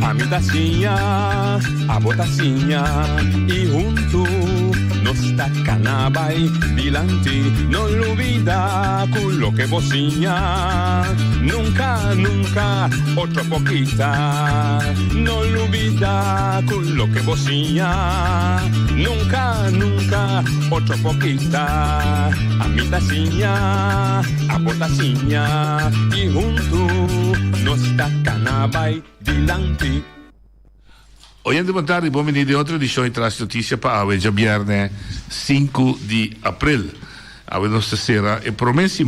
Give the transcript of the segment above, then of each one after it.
A midacinha, a botacinha e junto nos tacanabay dilante, no olvida con lo que bocinha, nunca, nunca, otra poquita, no olvida con lo que bocinha, nunca, nunca, otra poquita, a midacinha, a botacinha e junto nos tacanabay dilante. Oyente, boa tarde, bom venire de outra edição e traz notícia para hoje, viernes 5 de abril. Hoje nossa será a promessa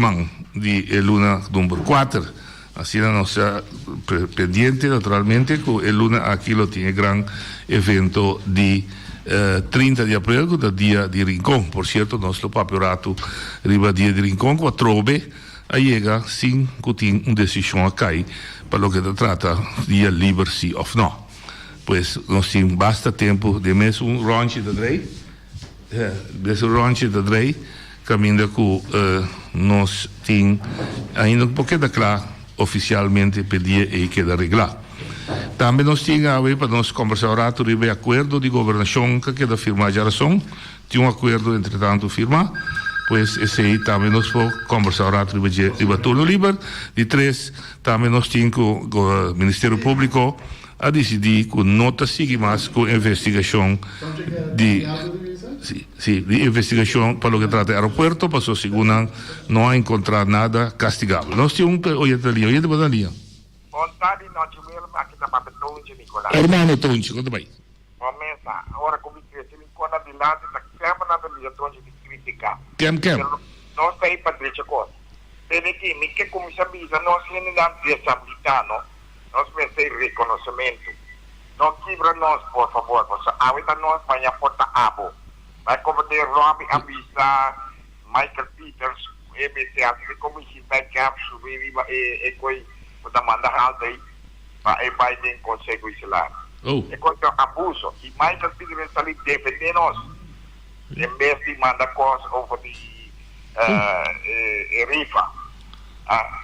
de luna número 4. Assim, a nossa pendiente, naturalmente, que a luna aqui tem gran evento de 30 de abril, que é o dia de Rincón. Por certo, nosso papelato riba dia de Rincón, que trobe a chega sem que tenha uma decisão a cair para o que se trata dia livre, sim ou não. Pues nós temos bastante tempo de mesmo rancho de Drey, caminho que nós temos ainda um pouquinho claro oficialmente pedir e que arreglar. Também nós temos a ver para nós conversar sobre o acordo de governação que queda firmar já razão, tinha um acordo entretanto firmar, pois esse aí também nós vamos conversar sobre o turno livre. De 3, também nós temos o Ministério Público a decidir que não siga mais com a investigação de investigação para o que trata do aeroporto, para a segunda não encontrar nada castigável. Nós temos oyente da linha. Boa tarde, nós tivemos aqui na Papetonde, Nicolás. Hermano Tonchi, conta bem. Começa, agora como que se encontra de lado, está sempre na linha Tonchi de criticar. Quem? Nós está aí para dizer coisa. Tem que me que como se avisa, nós temos de desabilitar, não? Nós merecemos reconhecimento. Não quebra nós, por favor. Ahorita nós vamos a porta abo. Vai como de Rob avisa Michael Peters, EBT, como se vai que subir e coi da manda alta aí para o Biden consegue isso lá. É coisa abuso. E Michael Peters está ali defendendo nós. Em vez de mandar coisas over de rifa.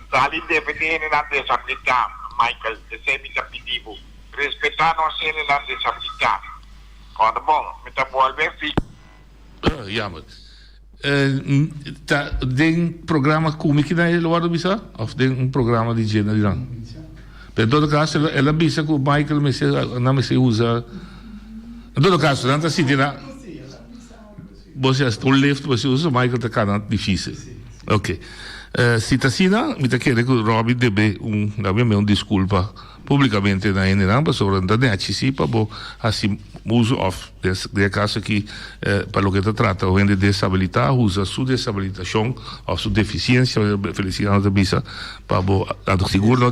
Está ali defendendo na desabilidade. Michael, sempre está pedindo respeitar nós ele na desabilidade. Quando bom, me está volvendo filho. Jammer. Tem programa cômico na Eloado Bisa? Ou tem programa de gênero não? Em todo caso, ela bisa que o Michael não me se usa. Em todo caso, não está sentindo. Você o left você usa, o Michael está cada difícil. Ok. Se está assim, me está querendo que o Robin deve desculpa publicamente na NRAM sobre a internet, sim, para assim uso de caso que para o que se trata ou de desabilitar, usa sua desabilitação ou sua deficiência, felicidade da bisa para a seguro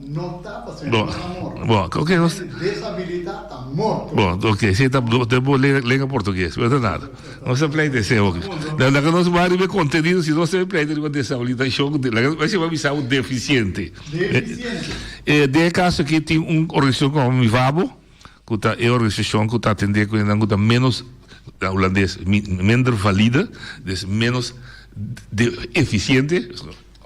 não está fazendo amor. Bom, ok, desabilitar está morto. Bom, ok, você está devo ler português, não é nada. Não se pleite esse hoje. Da que nós vamos ver conteúdo, se não se pleite com desabilitação, vai ser avisar o deficiente. De caso que tem organização como o Mivabo, que é a organização que está atendendo com menos holandês, menos válida, menos eficiente,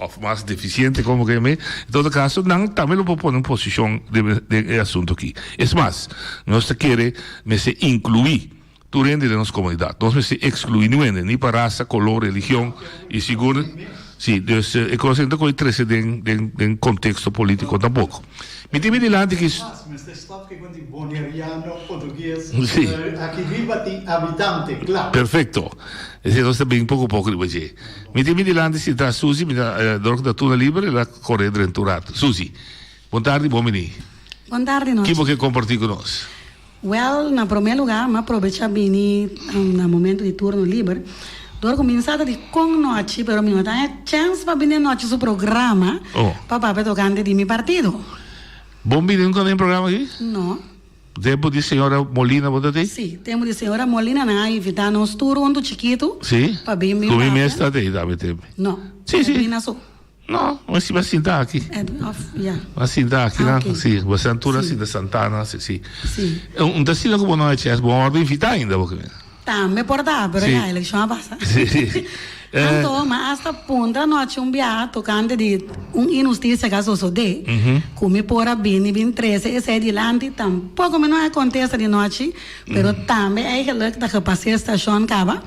ou mais deficiente, como que é. Em todo caso, não, também não pode pôr em posição de assunto aqui. É mais, nós queremos incluir durante a nossa comunidade. Nós não se excluir nem para raça, color, religião e seguro. Sim, é consciente que isso em contexto político tampouco. Me tem dilante que isso. Mas você sabe que quando boneriano, português, aqui viva tem habitante, claro. Perfeito. Esse nós também pouco a pouco depois. Me tem dilante se está Suzy, me dá da turma livre, ela corre dentro do rato. Suzy, boa tarde, bom menino. Boa tarde, nós. Que você compartilha conosco? Well, na primeiro lugar, me aproveito bem no momento de turno livre. Dor começada de com noite, pero me dá chance para vir noite o programa para papel tocante de meu partido. Bom menino quando tem programa aqui? Não. Tempo de senhora Molina, você tem? Sim, temos de senhora Molina na invitar nos turno do chiquito. Sim. Para bem meu. Tu me está aí, dá tempo. Não. Sim, sim. Não, mas se vai sentar aqui. Vai sentar aqui, né? Sim, você altura assim da Santana, sim. Sim. Da Sila como não é bom ordem invitar ainda, porque. Tá, me portar, pero já eleição passa. Sim. Então, mas hasta punta noite via tocante de injustiça que a sociedade, como por a bem 13, esse é de lante, tampouco não acontece de noite, pero também é que a capacidade estação acaba.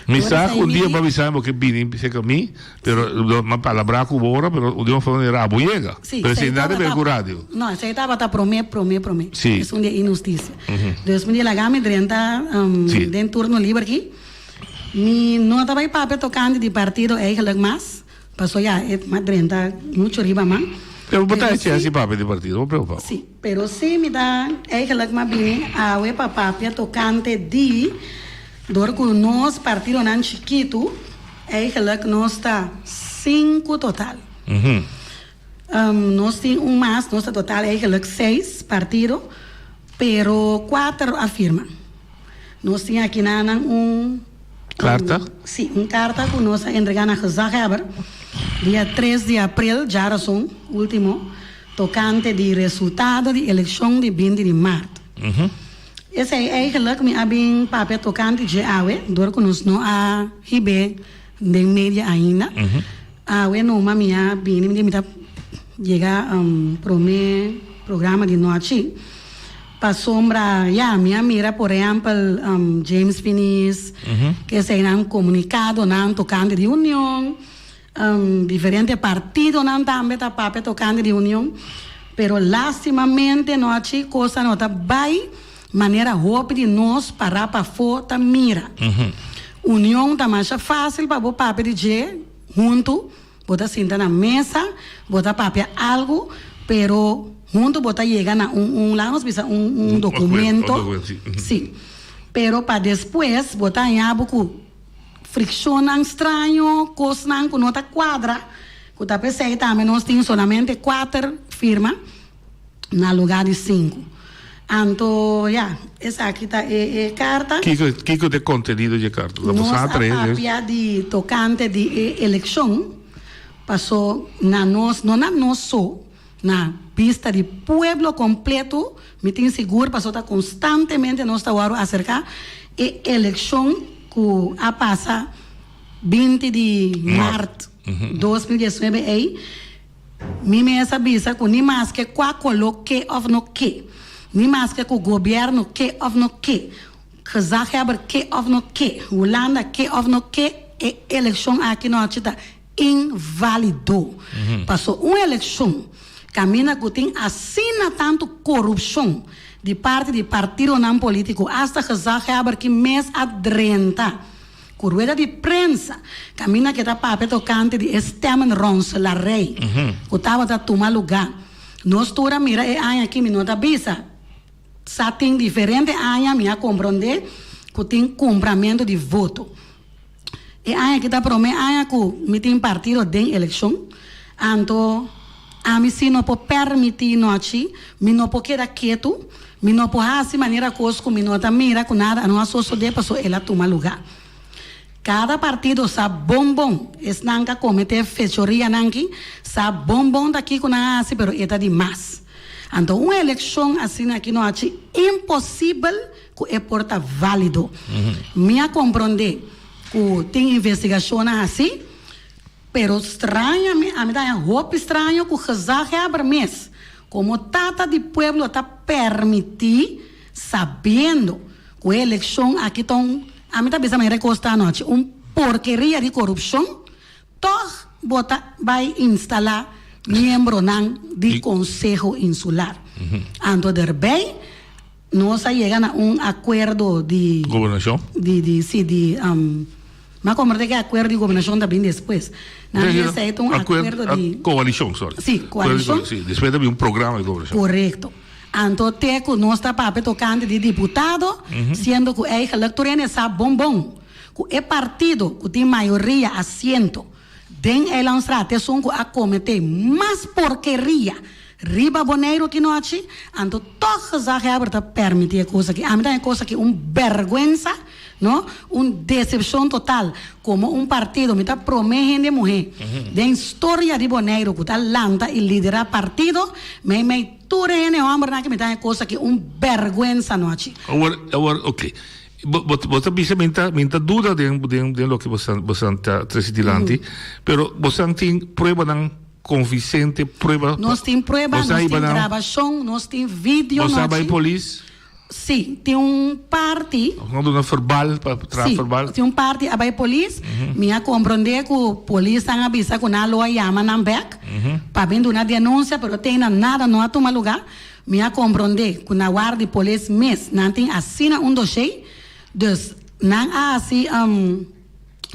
Misa un día para avisar porque vine se que mí, pero una palabra cubora, pero un día fue a Boyega. Pero sin nada de ver radio. No, se estaba a prometer. Sí. Es un día injusticia. Entonces, me la gama 30 de turno libre aquí. Mi no estaba ahí para tocando de partido eigenlijk más. Pasó ya más 30 mucho arriba más. Pero botar ese así papel de partido, no preocupa. Sí, pero sí me da eigenlijk más bien a we papá tocante de door que nós partido nan chiquito, eigenlijk nós está 5 total. Nós tem mais, nós está total eigenlijk 6 partido, pero 4 afirma. Nós tem aqui carta? Sim, carta que nós entregamos a gezagheber, dia 3 de abril, já são último, tocante de resultado de eleição de 20 de março. Esse é eigenlijk me abin papel tocante de awe, door que nós não a ribe de mídia ainda. Awe não mamia bem me tá chegar prome programa de noite. Para sombra, já minha mira por exemplo James Finis, que se han comunicado nan tocante de união, diferentes partidos nan também tá papel tocante de união, pero lastimamente noite coisa não tá bem maneira roupa de nós parar para fora mira. União tá mais fácil para botar papel de junto, botar sentar na mesa, botar papel algo, pero junto botar chegar na lá nós precisa documento. Sim. Pero para depois botar em algo fricção estranho, coisa que não tá quadra. Que tá pensando também nós temos somente 4 firmas na lugar de 5. Então, essa aqui está a carta. Que de conteúdo de carta? Nós a papia de tocante de eleição passou não só na pista de pueblo completo, me tem seguro, passou tá constantemente nós está acerca e eleição que a passa 20 de março 2019 aí, me essa bisa que nem mais que qual coloque ou não que nem mais que o governo que ou não que gezagheber que ou não que Holanda que ou não que e eleição aqui não está invalidou. Passou uma eleição caminha que tem assina tanto corrupção de parte de partido não político hasta gezagheber que mês adrenta rueda de prensa caminha que está papel tocante de stemmen rons la rei que estava a tomar lugar nós toda mira é aqui me nota bisa só tem diferente área me a compreender que tem compramento de voto e área que está promete área que me tem partido de eleição então a mim se não pode permitir noite me não pode quedar quieto me não pode assim maneira coisa que me nota mira que nada não associo de pessoa ela toma lugar. Cada partido sabe bombom, es nanka comete fechoria nanki, sabe bombom daqui com a assim, pero é demais. Então, uma eleição assim aqui não é impossível que é porta válido. Minha compreender que tem investigação assim, pero estranha, a mim dá roupa estranha que o gezagheber mês, como tata de pueblo está permitir, sabendo que a eleição aqui estão a mim também me recosta a noite porqueria de corrupção todo vai instalar membro de Conselho Insular então bem nós chegamos a acordo de governação mas como que acordo de governação também depois aceita acordo de coalição sorry sim coalição depois também programa de governação correto. Então, teco nós está papel tocante de deputado, sendo que a eleitora é bombom, que é partido que tem maioria assento, tem ela estratégia que a cometer mais porqueria, riba boneiro que noite, então todos já está permitir coisa que a mim é coisa que vergonha, não, decepção total, como partido me está prometendo de morrer, de história de boneiro que está lanta e liderar partido, me tudo é homem que me dá coisa que vergonha noite. Agora, ok. Você minta dúvida de lo que você está transitilantes, pero você tem prova não convincente, prova. Nós tem prova, nós tem gravação, nós tem vídeo. Você vai polícia? Sim, tem parte. Quando na verbal para verbal. Tem parte a vai polícia. Minha compreender que o polícia não avisa que na loja chama na back para vir uma denúncia, pero tem nada não a tomar lugar. Minha compreender que na guarda de polícia mês não tem assina dossiê, dus não há assim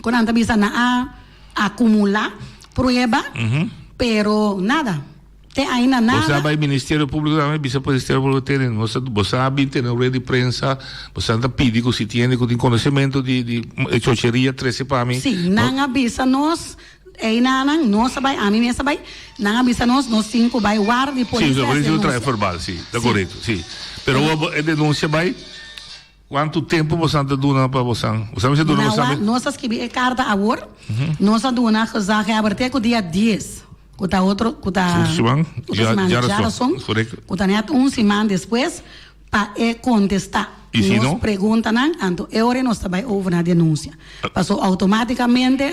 quando anda bisa não acumular prova, pero nada. Tem ainda nada. Você vai Ministério Público também, bisa Ministério Público tem, você sabe, tem rede de prensa, você anda pedindo se tem conhecimento de chocheria 13 para mim. Sim, não avisa nós. Nós vai, a mim mesmo vai, não avisa nós 5 vai guarda de polícia. Sim, por isso eu trago verbal, sim, está correto, sim. Pero a denúncia vai, quanto tempo você anda dando para você? Você dona você? Nós escrevi a carta agora, nós dona que abertei com dia 10. Kuta outro, kuta já são, kuta net semana depois para contestar. E se não? Pergunta não, então eu não estava over na denúncia. Passou automaticamente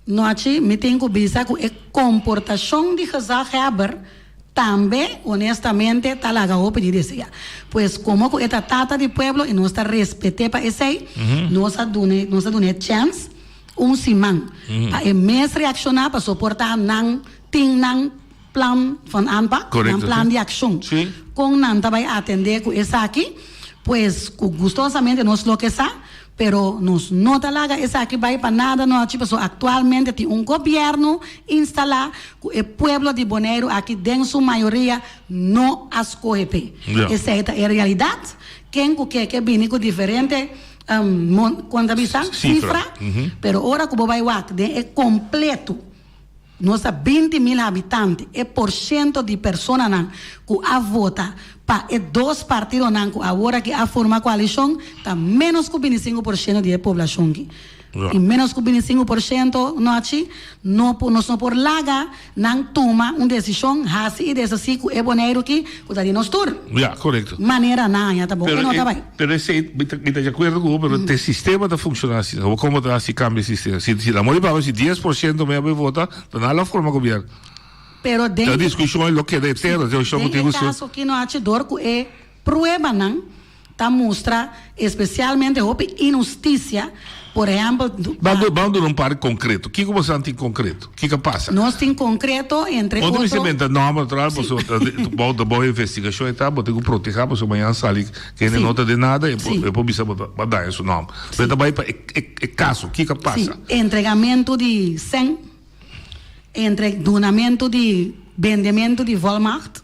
nós me tenho que visar que a comportação de Haber também, honestamente, está lá a pedir isso. Pois como que esta tata de pueblo e nós está respeitando para isso aí, nós damos chance semana. A mês reaccionar para suportar não plan van aanpak, een plan de ação. Com não vai atender com essa aqui, pois gustosamente nós lo que está, pero nos não talaga essa aqui vai para nada, não tipo atualmente tem governo instalado que o pueblo de Bonaire aqui dentro sua maioria não as corre. Essa é a realidade. Quem que vem com diferente quando avisa cifra, pero ahora como vai é completo. Nossa 20.000 habitantes, é porcento de pessoas que a vota para dois partidos que agora que a forma coalição está menos que 25% da população aqui. E menos que 25% não por laga não toma uma decisão assim dessa que é Bonaire que está de nós tur. Correto. Maneira não, tá bom. Não tá bem. Pero esse me de acordo com, pero o sistema está funcionando assim. Ou como está se cambia o sistema? Se a maioria para se 10% me vai votar, então não há forma governo. Pero dentro a discussão é o que é terra, eu chamo de discussão. Caso que não há dor que é prueba não tá mostra especialmente a injustiça. Por exemplo, vamos num par concreto. O que você tem concreto? O que passa? Nós temos concreto entre outros. Onde você inventa norma atrás, você da boa investigação e tal, você tem que proteger, você amanhã sai que não nota de nada e por isso vai dar esse nome. Mas também é caso, o que passa? Sim. Entregamento de 100, donamento de vendimento de Walmart,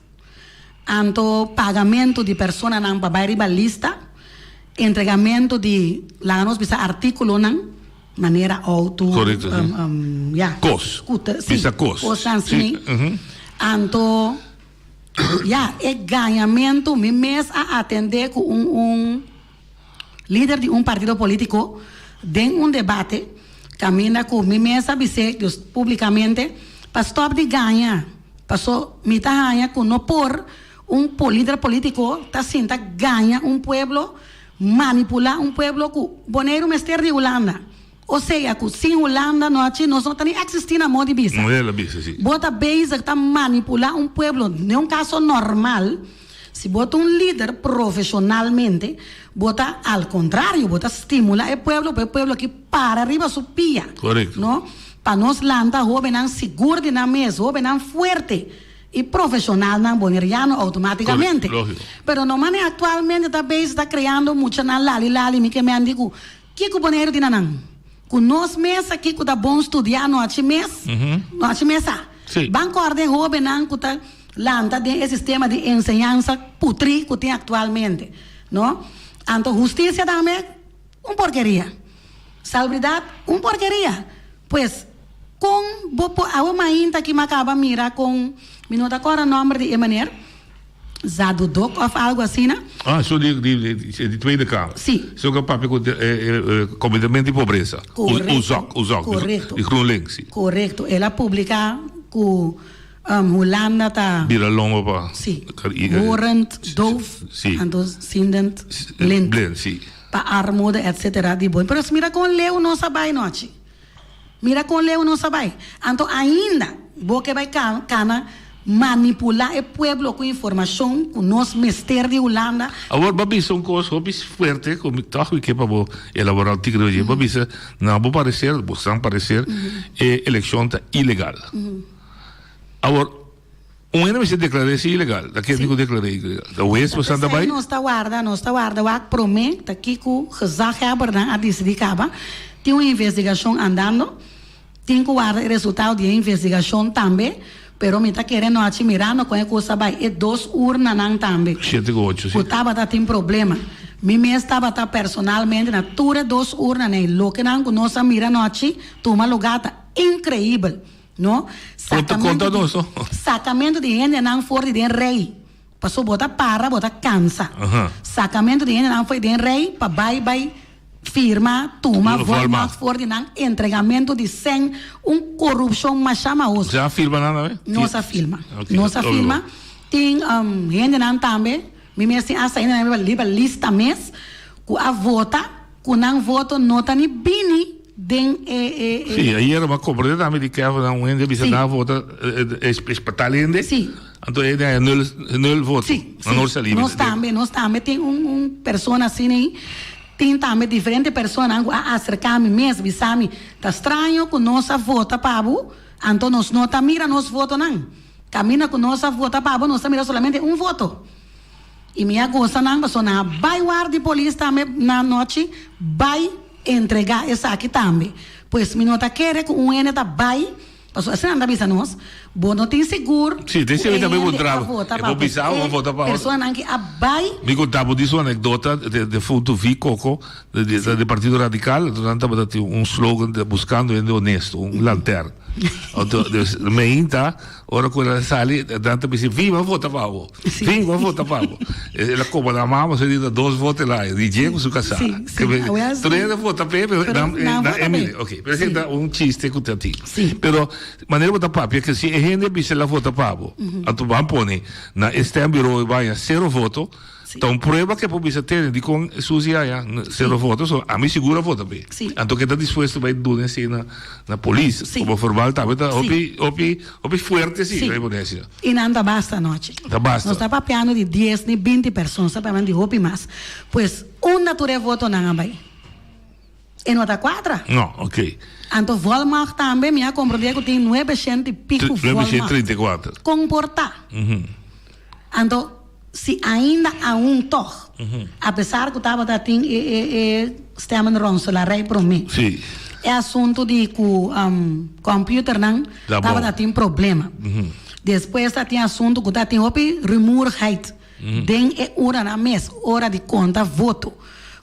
anto pagamento de pessoas não para ir lista. Entregamento de lá nós bisa artículo não maneira auto correto cos bisa cos sim anto é ganhamento me mês a atender com líder de partido político em debate caminha com me mês a dizer publicamente para stop de ganhar passou me tá ganha com não por líder político tá sinta ganha pueblo manipular pueblo que Bonaire mestre de Holanda. Ou seja, que sem Holanda não está nem existindo a modo de bisa. Não é a bisa, sim. Bota base que manipular pueblo, não é um caso normal. Se bota líder profissionalmente, bota ao contrário, bota estimular o pueblo que para arriba subia. Correto. Não? Para nós landa, jovem seguro na mesa, jovem forte. E profissional não boneriano automaticamente. Pero no mane atualmente também está criando muita na lali me que me andigo que o boneiro de nanang. Com nós mesa aqui que tá bom estudar no mês. No mesa. Banco de jovem não que tá landa de sistema de enseñança putri que tem atualmente, não? Então justiça também porqueria. Salubridade porqueria. Pues com a uma ainda que me acaba mira com minuto agora o nome de Emanuel Zadudok ou algo assim, né? Sou de Tweede Kamer. Sim. Sou capaz de comedimento de pobreza. O ZOC. Correto. De GroenLinks. Correto. Ela publica com Holanda tá. Vira longo para. Sim. Warrant, Doof, sim. Andos Sindent, Blind. Sim. para armuda, etc. de bom. Pero mira com leu não sabe noite. Mira com leu não sabe. Então ainda, que vai cana manipular o pueblo com informação, com nós mestre de Holanda. Agora, babi são coisas fortes, como está que para elaborar o tigre hoje. Babi se não vou parecer, vão parecer, a eleição está ilegal. Agora, ainda se declarou ilegal, daqui que declarei ilegal. O ex você anda bem? Não está guarda, o promete aqui que o Gezag a decidir caba, tem uma investigação andando, tem que guardar o resultado da investigação também. Pero me está querendo admirar com a coisa vai é 2 urnas não também. 7 ou 8, sim. O tava tem problema. Me estava personalmente na tura 2 urnas né. Lo que não nós mira noite, toma lugar tá incrível, não? Sacamento de gente não for de rei. Passou bota cansa. Sacamento de gente não foi de rei, para vai firma, toma, volta for de entregamento de 100, corrupção mais chamaosa. Já firma nada, Nossa firma. Nossa firma. Tem gente não também, me assim, a saída na lista mês, que a vota, que não voto, nota ni bini, Sim, aí era uma cobrada também de que não ainda bisa na vota espetalhende. Sim. Então ele é nul voto. Sim. Nós também tem pessoa assim, tem também diferentes pessoas a acercar-me mesmo, sabe? Está estranho que nossa vota pabo, então nós não mira nosso voto não. Camina com nossa vota pabo, nós mira solamente voto. E minha gosta não, pessoa não vai guardar polícia também na noite, vai entregar essa aqui também. Pois me nota quer que N tá vai, pessoa assim anda bisa nós, bom não tem seguro. Sim, tem seguro também encontrar. Vou pisar, vou votar para. Pessoa não que vai. Me contava disso uma anedota de fundo vi Coco de Partido Radical, durante um slogan buscando gente honesto, lanterna. Me inta, ora quando ela sai, tanto me diz, viva vota Pablo, viva vota Pablo. Ela como na mama, se diz 2 votos lá, e Diego su casa. Tu não vota Pepe, Emílio, ok. Por exemplo, chiste que eu tenho. Pero maneira vota Pablo, que se a gente visse ela vota Pablo, a tu vai pôr na este bureau vai a 0 voto. Então, prova que a população tem de com Suzy aí, 0 votos, a mim segura vota bem. Então, que está disposto a ir doer assim na polícia, como formal, tá, opi forte, sim, vai poder ser. E não basta noite. Tá basta. Nós está papiando de 10 nem 20 pessoas, sabe, de opi mais. Pois, natura voto não vai. E não está 4? Não, ok. Então, Volmar também, minha compreensão que tem 900 e pico Volmar. 934. Comportar. Então, se ainda há toque, apesar que estava tendo Stemen Ronsola, rei para mim, é assunto de que o computer não estava tendo problema. Depois está tendo assunto que está tendo remoerheid, den hora na mês, hora de conta, voto.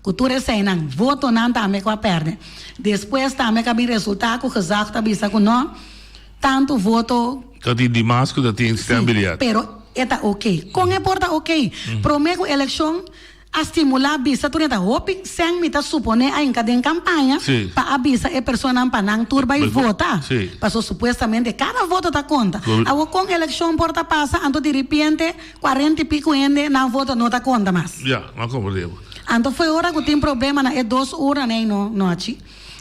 Cultura sei não, voto não também com a perna. Depois também que o resultado que o Gezag está vista que não, tanto voto. Está tendo demais que está tendo estabilidade. Pero está ok. Com a porta ok. Prometo eleição a estimular a bisa tu neta hopi sem me tá supone a enca de campanha para a bisa é pessoa não para não turba e votar. Passou supostamente cada voto tá conta. Agora com eleição porta passa, então de repente 40 e pico ende não vota não tá conta mais. Não compreendo. Então foi hora que tem problema na 2 horas nem no aqui.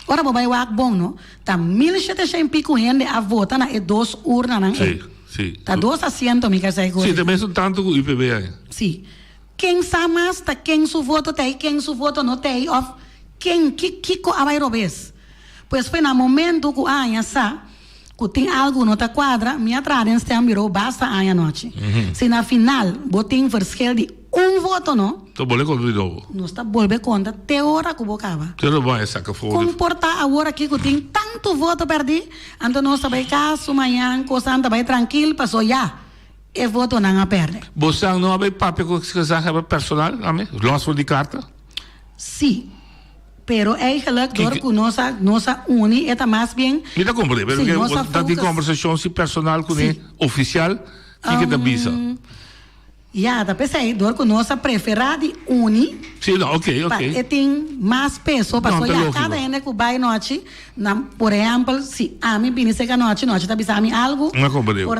Ora vai o bom não. Tá 1.700 e pico ende a vota na 2 horas não. Sim. Tá 2 assentos, me quer dizer. Sim, também são tanto o IPB aí. Sim. Quem sabe mais, tá quem su voto tem, quem su voto não tem, of quem que a vai robes. Pois foi no momento que a sa que tem algo não tá quadra, minha trarem tem virou basta a noite. Se na final botei verschil de voto não. Tô bolé contra de novo. Não está bolé contra, te hora que bocava. Que não vai sacar fora. Comportar agora aqui que tem tanto voto perdi, então nós vai caso amanhã, coisa vai tranquilo, passou já. E voto não a perde. Você não abre papel com que você é personal, amém? Lançou de carta? Sim. Pero é que nossa uni é mais bem. Me dá compreender, porque você está em conversação se personal com o oficial, que da bisa? Já, tá pensei, dor com nossa preferida uni. Sim, não, ok. E tem mais pessoas, para só cada ene que vai noite, por exemplo, se a mim vem ser noite tá pensando algo. Não compreendo.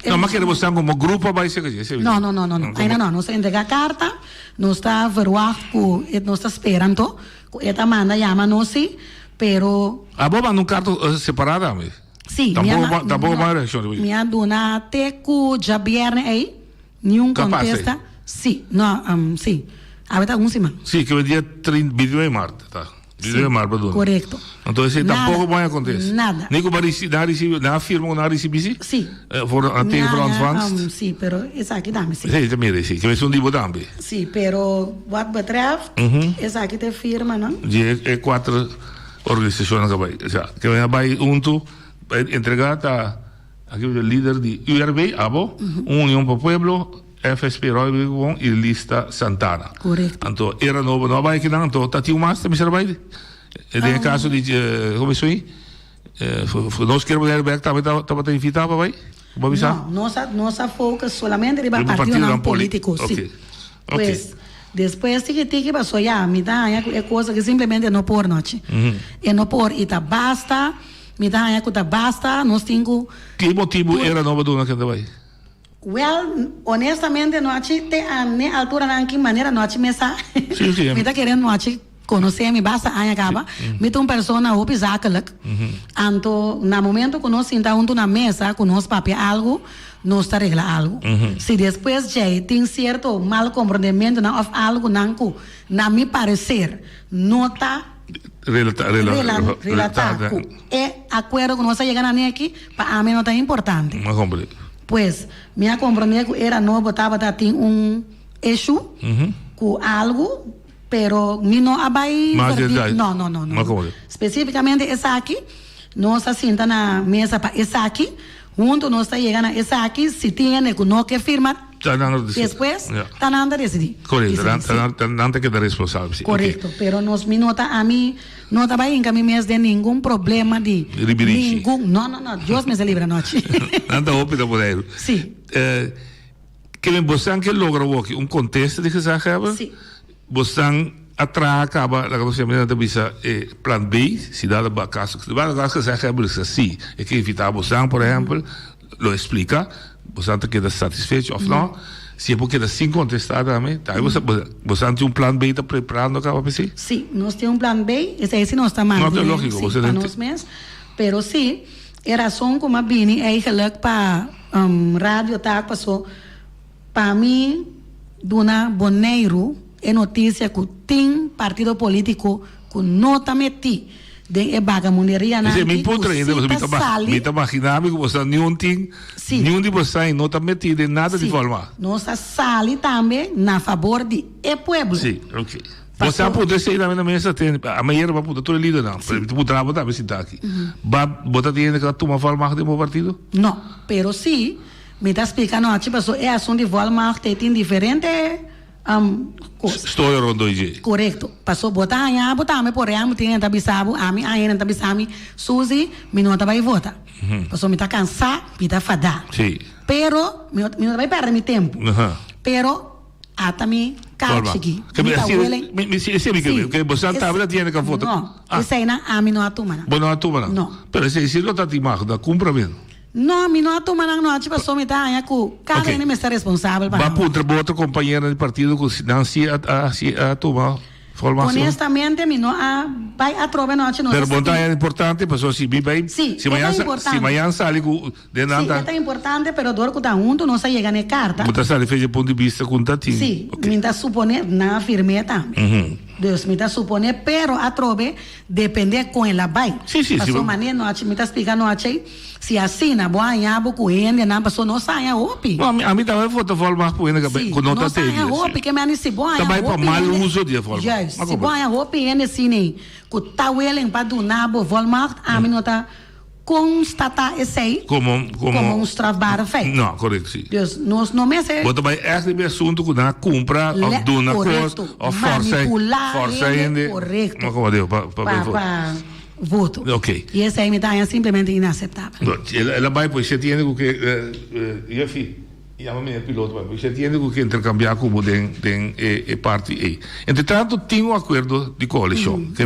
Não, mas queremos estar como grupo vai ser que não. Ainda não, nós entrega a carta, nós está verwacht, nós está esperando, esta manda chama nós, pero. A boba não carta separada, amigo. Sim. Tampoco vai reação. Minha dona teco já viernes aí. Nenhum contesta. Sim, não, sim. Ahorita semana. Sim, que o dia 22 de março, tá? 22 de março, correto. Então, isso tampouco vai acontecer. Nada. Nem que na firma ou na recebici? Sim. Tem front sim, pero essa aqui dá-me, sim. Sim, também, sim. Que vai ser um tipo também. Sim, pero what betreft, essa aqui tem firma, não? É 4 organizações que vai junto, entregar a aqui o líder de URB, União para o Pueblo, FSP Roy e Lista Santana. Correto. Então, era novo, não vai que não, então, tá tio mais, também será vai. É caso de, como é isso aí? Nós queremos URB que estava invitado, vai? Não, nossa foca solamente de partido não político, sim. Pois, depois que passou, me dá, é coisa que simplesmente não por noite. É não por, e tá basta. Me dá a basta, nós temos. Que motivo era nova dona que vai? Well, honestamente, não tem a altura na que maneira não me sa. Sim. Me tá querendo não conhecer me basta aí acaba. Me tem uma pessoa na obizacalak. Então, no momento que nós sentamos na mesa, com nós papel algo, nós está regla algo. Se depois já tem certo mal compreendimento na of algo nanco, na me parecer, não está relatar com acordo que nós chegamos aqui para mim não é importante. Pois minha compreensão era não botava tem issue com algo, pero me não abai não. Especificamente essa aqui nós senta na mesa para essa aqui, junto nós está chegando essa aqui, se tem que não que firma. Depois, está nada decidir. Correto, não que dar responsável. Correto, pero nos minuta a mim não está bem que a mim mesmo de nenhum problema de nenhum. Não, Deus me livra noite. Nada óbvio por aí. Sim. Que você que logra um contexto de que se acaba. Sim. Você acaba la conocimiento de visa plan B, se dá para caso que se acaba assim, é que evitar você, por exemplo, lo explica. Você queda satisfeito ou não? Se é porque sem contestar também, tá? Você tem um plano B, está preparando acaba para si? Sim, nós temos um plano B, esse não está mal. Não, é lógico, você para nós mesmos, pero sim, a razão como a Bini é que para rádio tá passou para mim, Dona Boneiro, é notícia que tem partido político que não está metido. De bagamoneria na. Você me putra ainda, você me está imaginando que você nenhum de você não está metido em nada de forma. Nossa sali também na favor de pueblo. Sim, ok. Você pode sair também na mesa, amanhã vai poder todo líder não. Você pode botar você está aqui. Bota dinheiro que toma forma de um partido? Não, pero sim, me está explicando a tipo é assunto de forma que tem diferente. História rondoide. Correto. Passou botar me por aí, tem tabisabu, aí não tabisami, Suzy, me não vai votar. Passou me tá cansado, me tá fadar. Sim. Pero me não vai perder meu tempo. Pero atami calci. Que você tá tiene que votar. Não, esse aí não, a mim não atuma. Não atuma. Não. Pero se não tá timado, da cumpra mesmo. Não, me não atuma não, tipo só me tá aí com cada um me está responsável para. Vai para outra companheira de partido que não se atuma formação. Honestamente, me não vai atrover noite não. Pero botar é importante, pessoal se bem. Sim, se amanhã sai de nada. Sim, é importante, pero dor que tá junto não sai chega na carta. Botar sai fez de ponto de vista com tatinho. Sim, me tá suponer na firme também. Deus me está suponer, pero atrove depender com ela vai. Sim. Passou maneira noite, me tá explicando noite. Se assina, boa anhabo com ele, não passou não sai a opi. A mim também foi forma com ele que não tá teve. Não sai a opi que me anisi boa. Também para mal uso de forma. Se boa a opi ele sim, que tá ele para do nabo volmar, a mim não tá constatar esse aí como um trabalho feito. Não, correto, sim. Deus, nós não me sei. Mas também é assunto que na compra ou dona coisa ou força ainda. Correto. Mas como deu para voto. Ok. E esse aí me dá simplesmente inaceitável. Ela vai, pois você tem que Llama-me piloto, você tem que intercambiar como de parte E. Entretanto, tem um acordo de coalição, que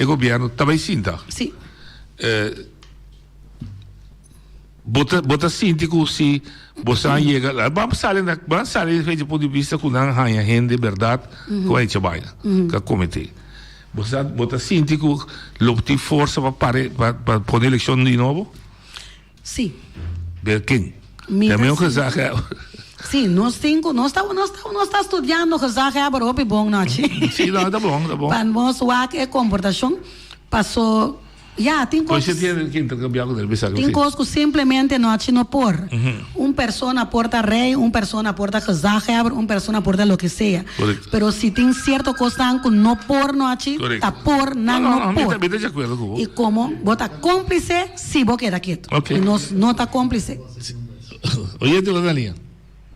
o governo também sinta. Sim. Bota síntico se você chega lá, vamos sair do ponto de vista com a gente de verdade, com a gente vai, com o comitê. Você bota síntico, tem força para pôr eleição de novo? Sim. Ver quem? Também o casaco. Sim, nós estamos estudando o casaco para o bom noite. Sim, tá bom. Para nós o que é comportação passou. Tem coisas. Você tem que intercambiar com ele. Tem coisas que simplesmente não por. Uma pessoa porta rei, uma pessoa porta casaco, uma pessoa porta o que seja. Mas se tem certo coisa que não por noite, tá por, não por. De acordo com você. E como bota cúmplice, se você queda quieto. E nós não está cúmplice. Oi, tu na linha.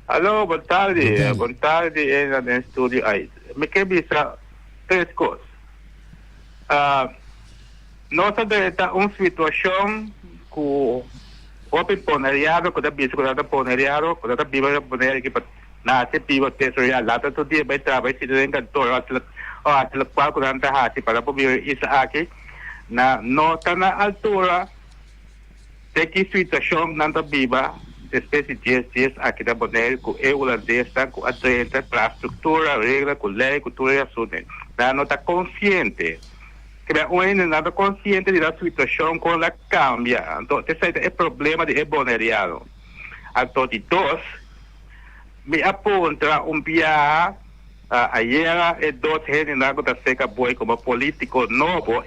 Alô, boa tarde. Boa tarde, no estúdio aí. Me quer dizer 3 coisas. Nós temos uma situação com o poneriado, com a bisa, com a poneriado, com a biba poneriado, que nasce biba territorial, lá todo dia vai trabalhar, se tem cantor, a qual com a hati, para poder isso aqui, na altura, tem que situação na biba, espécie de aqui da Bonaire, com o holandês, com a infraestrutura, regra, com lei, cultura e assunto. Não está consciente. Que não está consciente da situação quando ela cambia. Então, esse é o problema de boneriado. Então, de 2, me aponta viagem, ayer, e 2 gente que seca boi como político novo,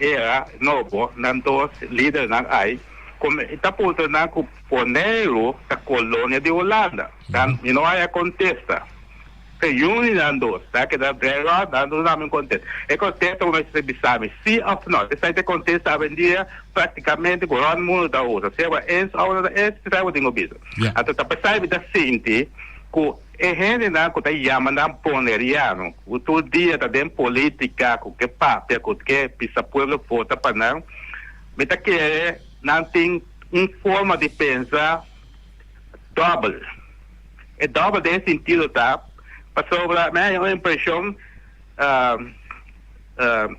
não 2 líderes não aí. Como está apontando que o Bonaire da colônia de Holanda. E não há contesta. Que não 2, tá? Que da brega, não me contesta. E contesta como se sabe, sim ou não. Esse aí contesta a vendia praticamente com o mundo da outra. Se é isso, esse é o dingo bicho. Então, tá pensando da Cinti, que a gente não está chamando poneriano. O todo dia tá dentro política, com que papel, com que pisa pueblo vota para não. Mas tá que não tem uma forma de pensar double. É double nesse sentido, tá? Passou a minha impressão,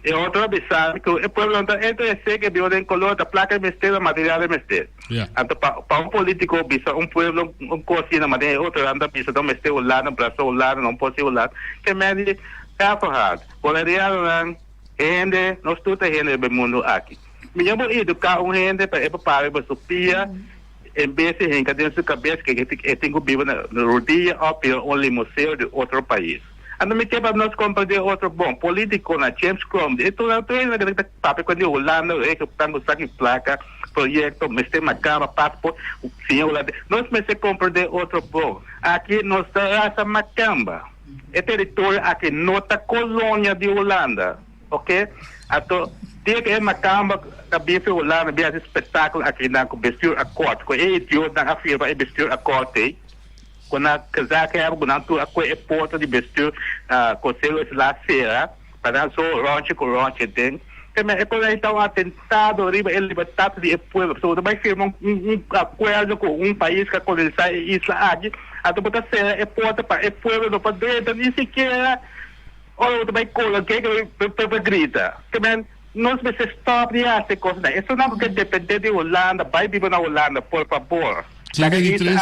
é outra vez, sabe, que o povo não está interessado que vive em color da placa de mistério, material de mistério. Então, para um político, um povo, um cozinha, mas é outro, anda, bisa, não mistério, lado, braço, lado, não pode ser lado, que me diz, é forrado. Polariado, gente, nós todos gente do mundo aqui. Me chamo educar gente para subir, em vez de gente dentro da cabeça que tem que viver na rodia ou no museu de outro país. Ano me quebra nós compreender outro bom político na James Cromwell. Ito na ito yung nagpapi ko ni Holanda, tango sa placa, proyecto, meste macama, passport, siya Holanda. Nós me se compreender outro bom. Aqui nós sa Macamba. É território aqui nota colônia de Holanda, ok? Ato dia que é Macamba, a bife Holanda, bia espetáculo aqui na com vestir a corte, com idiota na afirma é vestir a corte. Quando a casaca é quando tu é porta de vestir conselho lá será para só ronche com ronche tem. Também é quando então atentado riba ele libertado de povo, só também firma acordo com um país que colonizar isso aqui, até botar ser é porta para é povo do padre, nem sequer ou também cola que grita. Também nós precisamos stop de essa coisa. Isso não porque depende de Holanda, vai viver na Holanda, por favor. Chega de 3,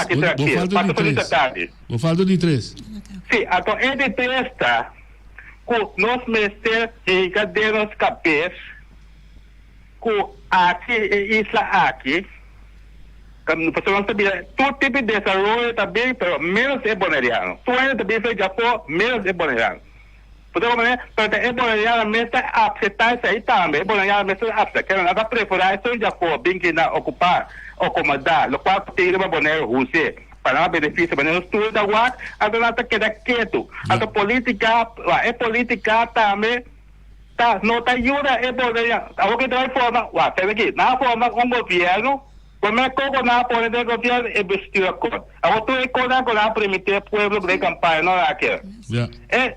vou falar de 3. Sim, então é de 3, tá? Com nós merecemos em cadê nos cabeças, com aqui, isla aqui, como pessoal não sabia, todo tipo de desenvolvimento também, mas menos é boneriano. Tu ainda também foi Japão, menos é boneriano. Portanto, é boneriano, mas está aceitar isso aí também, é boneriano, mas está aceitar. Quero nada preparar, isso já foi, bem que não ocupar, ou comandar, o qual tem uma boneira russa, para não benefício, mas não estuda da UAC, a dona está quedando quieto. A política, é política também, tá, não está ajuda, é boneriano. A que vai formar, sabe aqui, na forma um governo, como é que na forma do governo é vestir a cor. A outra é quando a permitir o povo de campanha, não é aquilo. É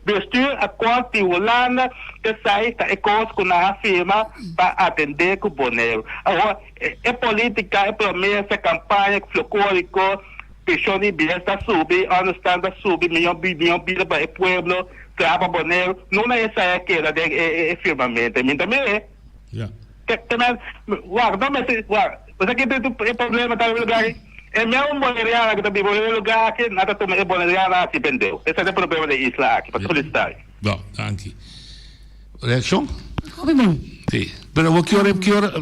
vestir a cor de Holanda, que sai é coisa que na firma para atender com o boneiro. Agora, é política, é promessa, campanha, folclórico, presión y bien está sube, understand está sube, millón vida para el pueblo, traba poner, no una esa que la de firmamente, mientras Ya. No me sé, pues aquí tem el problema tal lugar. El meu boneriana que também no lugar que nada toma el boneriana se pendeu. Esse é o problema da isla aqui, para solicitar. Bom, danke. Reação? Obviamente. Sì, però che ora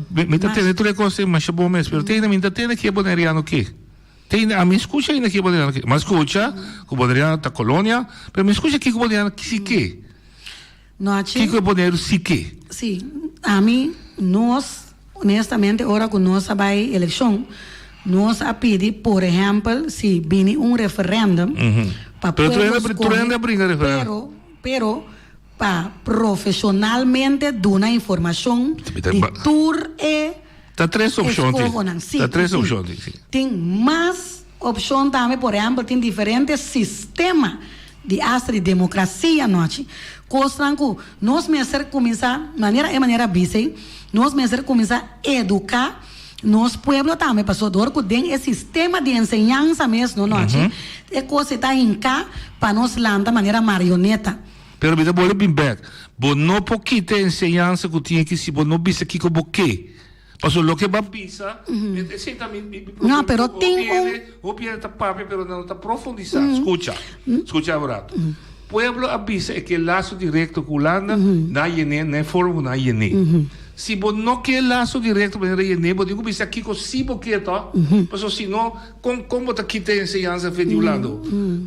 mi sta tenendo tutte le cose, ma c'è buon mese, però mi sta tenendo che è boneriano che? A mi scusa che è boneriano che? Ma scusa, che boneriano da colonia, però mi scusa che è boneriano sì che? No, che è boneriano sì che? Sì, a mim, nós, honestamente, ora que nós vai eleição, nós a pedir, por exemplo, se viene referendum, para pero tu ainda brinca referendum. Pero para profissionalmente dar uma informação de tour Tá três opções. Tá três opções. Tem mais opções também, por exemplo, tem diferentes sistemas de democracia, noite. Coisa que nós mesmos começar, maneira bíceis, nós mesmos começar a educar nosso povo também, pastor, que tem esse sistema de ensinança mesmo, noite. É coisa que está em cá para nós lá de maneira marioneta. Pero me dá boa bem back. Bo não pouquita ensinança que tinha que se bo não bisa aqui como que. Pastor, lo que va bisa, esse também. Não, pero tem o piede tá papo, pero não tá profundizar. Escucha agora. Pueblo avisa é que laço direto com Holanda, na INE, na forma na INE. Se você não quer laço direto com a INE, você tem que pensar aqui com se você quer, tá? Porque senão, como você quer ter ensinança de Holanda?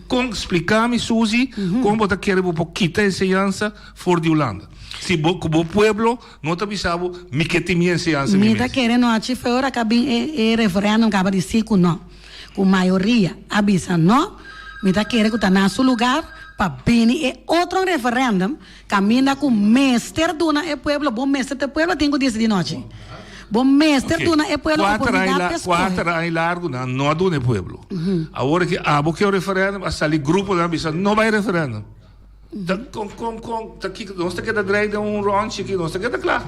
Como explicar-me, Suzy, como você quer quitar ensinança fora de Holanda? Se o pueblo não está pensando, me quer ter minha ensinança. Me está querendo, a gente foi hora que é referendo, acaba de dizer que não. Com maioria, avisa não, me está querendo que está no seu lugar, para vir é outro referendum, caminha com o mestre do pueblo, bom mestre do pueblo tem que decidir noite. Bom mestre do pueblo, quatro anos largo, não do pueblo. Agora que porque o referendum, a sair grupo da missa, não vai referendum. Aqui nós temos que dar direito a ranch aqui, nós temos que dar claro.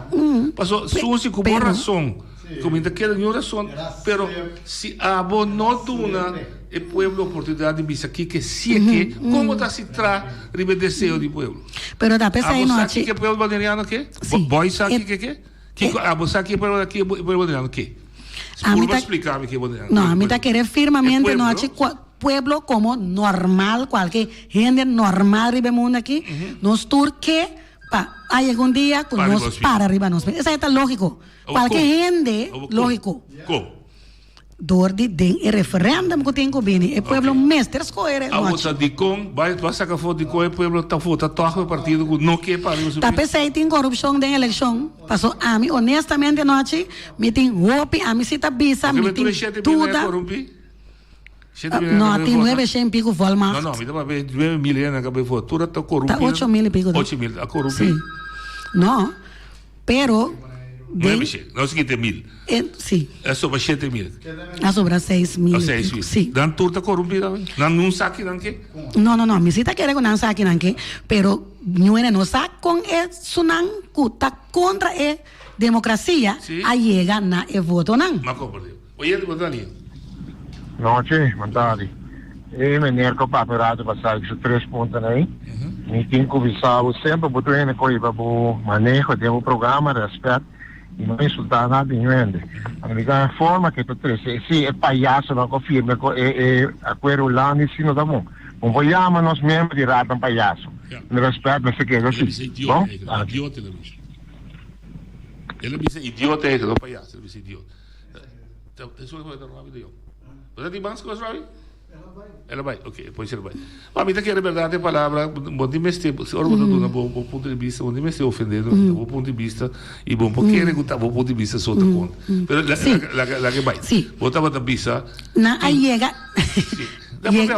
Passou Suzy com boa razão, como ainda quer nenhuma razão, pero se não duna o pueblo oportunidade de vir aqui que se que como está se tra rebeldecer do pueblo. Pero da pensa aí não que pueblo baneriano que? Boy sabe que? Você aqui pueblo aqui pueblo baneriano que? Por explicar-me que baneriano. Não, a mim tá querer firmemente não pueblo como normal, qualquer gente normal ribe mundo aqui, nos turque hay algún día que nos para arriba nos. Eso está lógico. Qualquer gente, lógico. Dordi den referendum que tem que vir. O pueblo mestre escolhe. A vota de com, vai sacar foto de com, o pueblo tá vota todo o partido que não quer para isso. Tá pensei tem corrupção da eleição. Passou a mim honestamente noite, me tem roupa, a mim se tá bisa, me tem tudo. No, tem 900 pico volma. Não, me dá para ver 9 mil anos acabei de tudo tá corrupto. Tá 8 mil e pico. 8 mil, a corrupto. Sim. Não, pero 900, não se quita 1000. Sim. É sobre 7 mil. É sobre 6 mil. 6 mil. Sim. Dan tudo tá corrompido, não saque não que? Não, me cita querer com não saque não que, pero não é não saque com isso não que tá contra a democracia, a chega na voto não. Mas compreendo. Oye, boa ali. Noite, mandari. Meneer ko paperato passar de 3 pontos aí. Me tem conversado sempre botou em coisa para o manejo de programa, respeito e não insultar nada ninguém. A única forma que tu três, se é palhaço não confirma é acordo lá nisso não tá bom. Não vou chamar nós mesmos de rato palhaço. No respeito não se quer assim. Bom? Idiota ele disse. Ele disse idiota é do palhaço, ele disse idiota. Isso é coisa normal de eu. Você tem mais coisas, Ravi? Ela vai, ok, depois ela vai. Mas me dá que é verdade a palavra, bom de mestre, se ora botar do bom ponto de vista, bom de mestre ofendendo, bom ponto de vista, e bom porque ele gusta bom ponto de vista só da conta. Pero la que vai. Botava da vista. Na chega.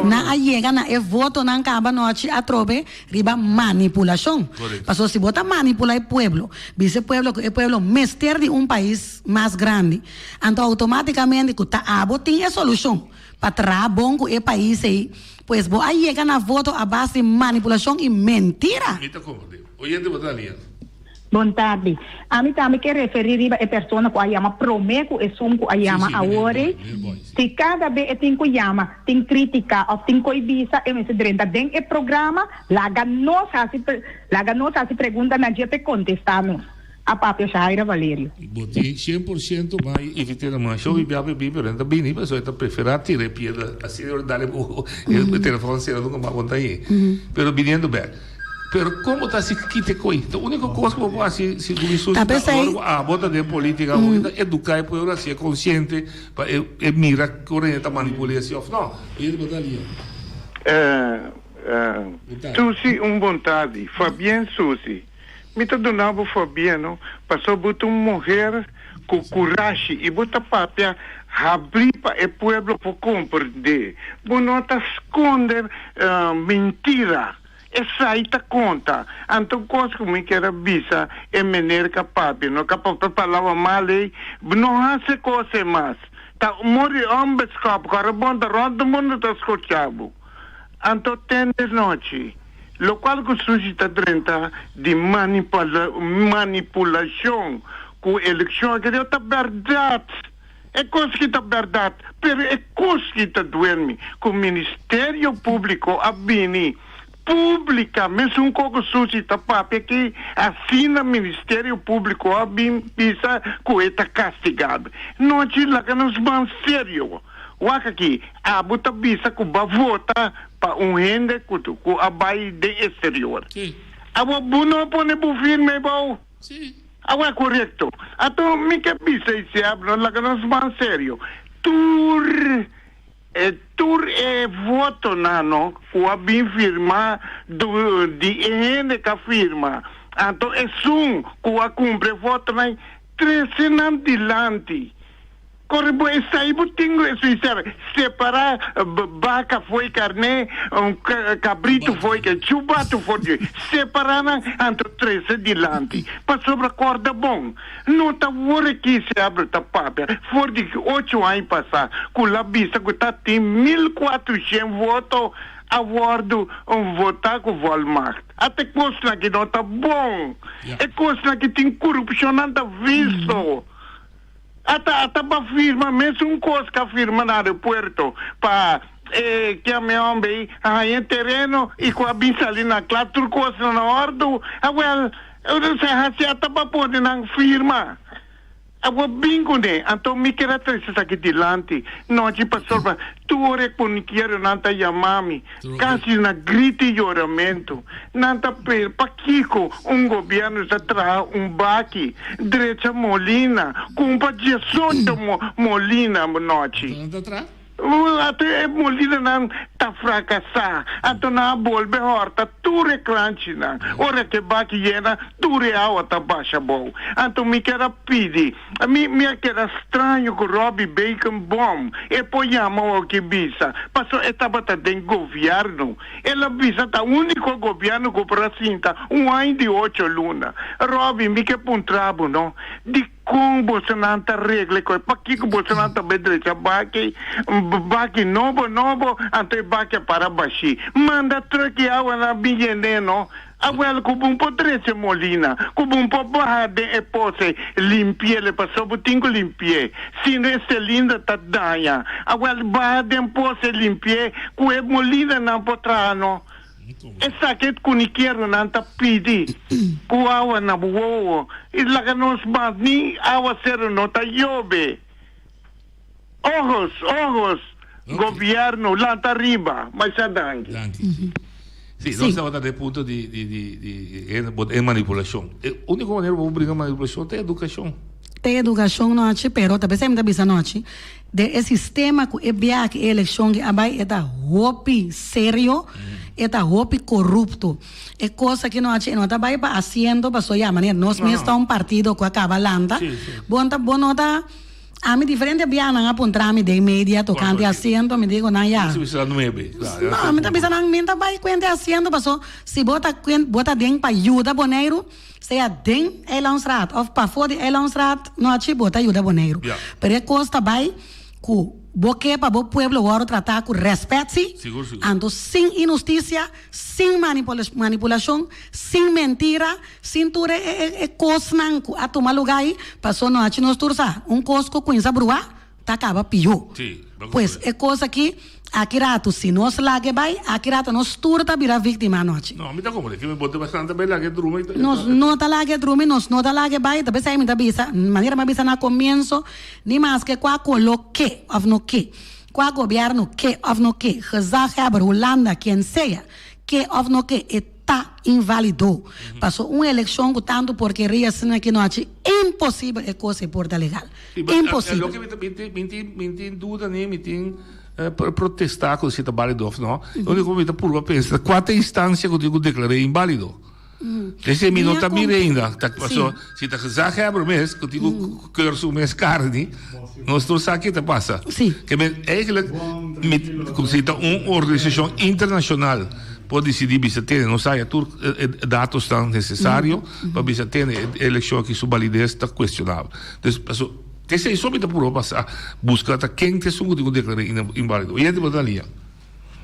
Na chega na voto não acaba noite a trobe riba manipulação. Passou se bota manipular o pueblo, vice pueblo que é pueblo mestre de país mais grande. Então automaticamente que tá tem a solução para trazer bom com o país aí. Pois bo aí chega na voto a base de manipulação e mentira. Mita como? Oye, de botar ali. Boa tarde. A mim também quer referir a pessoa que a chama promeco e sunco a chama a ore. Se cada vez tem que chama, tem crítica ou tem coibisa, e me se drenta dentro do programa, laga nós se pergunta na dia para contestar. A papel Shaira Valério. Botei 100% mais evitando mais show e bebe renda bem nem pessoa está preferir tirar piada assim eu dar o telefone se não como conta aí. Pero vindo bem. Pero como está se quite coi? Então a única coisa que eu posso se o isso a bota de política educar para eu ser consciente para mira correta manipulação não. Ele botar ali. Susi vontade, Fabiano Susi. Me tá donando Fabiano, passou botar uma mulher com coragem e botar papel abrir para o povo para compreender. Não tá esconder mentira. Essa aí tá conta. Então, coisa que me quer avisar é maneira capaz. Não capaz de falar mal aí. Não há se coisa mais. Tá morre homem escapa. Cara bom da ronda mundo tá escutando. Então, tem de noite. Lo qual que suscita trenta de manipulação com eleição que é verdade. É coisa que é verdade. Mas é coisa que doente. Com o Ministério Público abini pública, mesmo com suscita papel que assina o Ministério Público abini pisa com está castigado. Não te lá nos ban sério. Waka aqui, a buta bisa com vota para rende com a baia de exterior. Agora, não pode firme, bom? Sim. Agora é correto. Então, me que bisa esse abro, lá que nós vamos sério. Tur voto nano, o abim firma de rende que firma. Então, é que a cumpre voto na 13 anos dilante. Correbo essa aí tenho separar vaca foi carne, cabrito foi que chubato foi separar entre 13 dilante. Para sobre a corda bom. Não tá hora que se abre a papel. For de 8 anos passar, com a vista que tá tem 1.400 votos a bordo votar com o Walmart. Até coisa que não tá bom. É coisa que tem corrupção não tá visto. Até para firma, mesmo coisa que firma no aeroporto, para que a minha homem em terreno e com a bisa ali na classe, tudo coisa na ordem, eu não sei se até para poder na firma. Agora, bingo, né? Então, me quero trazer aqui delante. Não, te passou para tu ore com quero nanta yamami. Casi na grito e oramento. Nanta para Kiko, governo já traz baque. Direita Molina, com para Jesus Molina, noite. Até Molina não tá fracassar. Então na bolbe horta tu reclante na. Ora que baki yena tu real tá baixa bom. Então me quero pedir. Me quero estranho com Robbie Bacon bom. E poiamo o que bisa. Passou etapa tá dentro governo. Ela bisa tá único governo que pracinta ano de 8 luna. Robbie me que puntrabo não. De com Bolsonaro regra coi para que Bolsonaro bedrecha baki novo ante baki para baixi manda troque água na bigene no agora com um potrece Molina com um barra de epose limpie le passou botinho limpie se nesse linda tá danha agora barra de epose limpie com Molina não potrano. Essa que kuniqueiro não tá pedi, com água na boa, e lá que nós nem água ser não tá chove. Ojos, governo lá tá arriba, mas já dangue. Sim, nós estamos no ponto de manipulação. A única maneira para obrigar manipulação é a educação. Tem educação noite, pero também sempre bisa noite. De sistema que é que eleição que abai é da roupa sério. Eta hopi corrupto. É coisa que não está vai fazendo para sua maneira. Nós mesmos estamos um partido que acaba landa. Bom tá a mim diferente bem não apontar-me de mídia tocando assento me digo não já. Não, me tá pensando não tá vai quente assento passou se bota dentro para ajuda boneiro seja dentro Elanstrat ou para fora de Elanstrat não bota ajuda boneiro. Pero é coisa vai Porque para o pueblo agora tratar com respeito, seguro. Ando sem injustiça, sem manipulação, sem mentira, sem tudo coisa a tomar lugar aí, passou noite nos tursa, cosco com essa brua, tá acaba pior. Pois é coisa que aqui rato, se nós lague vai, aqui rato nós turta vira vítima à noite. Não, me dá como, que me bote bastante bem lague drume. Nós não tá lague drume, nós não tá lague vai, talvez aí me dá bisa, maneira mais bisa na começo, nem mais que qua coloque, of no que, qua governo que, of no que, gezag hebben, Holanda, quem seja, que of no que, está invalidou. Passou uma eleição com tanto porqueria assim aqui noite, impossível é coisa porta legal. Impossível. É o que me tem dúvida, nem me tem protestar com esse trabalho não. Eu digo que por pensa, quarta instância que eu digo declarei inválido. Esse minuto tá mira ainda, tá passou, se tá gezag hebben mês, que eu digo curso mês carne, nós todos aqui tá passa. Sim. Que eigenlijk como se tá uma organização internacional pode decidir se tem, não sai dados tão necessários para se ter eleição que sua validez está questionável. Então, passou que se isso me dá por passar buscar quem te sumo de declarar inválido. E aí de linha.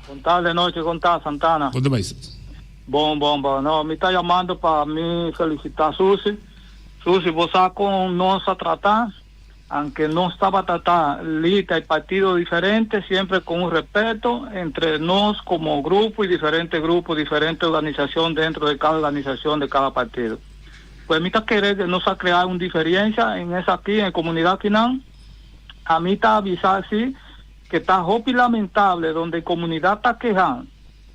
Contar de noite, contar Santana. Conta mais. Bom. Não, me está chamando para me felicitar, Susi. Susi, você com nós a tratar, aunque não estava a tratar lista e partido diferentes, sempre com respeito entre nós como grupo e diferentes grupos, diferentes organizações dentro de cada organização de cada partido. Pues a mí está querer no se crear una diferencia en esa aquí, en comunidad Quinan. A mí está avisar así que está hopi lamentable, donde comunidad está quejando,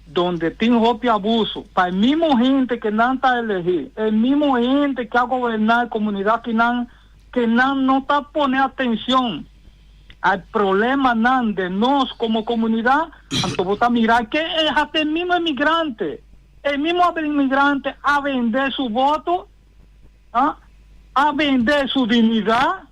donde tiene hopi abuso, para el mismo gente que no está elegir, el mismo gente que ha gobernado comunidad Quinan, que no está poniendo atención al problema de nos como comunidad, entonces a mirar que es hasta el mismo inmigrante a vender su voto, a vender su dignidad,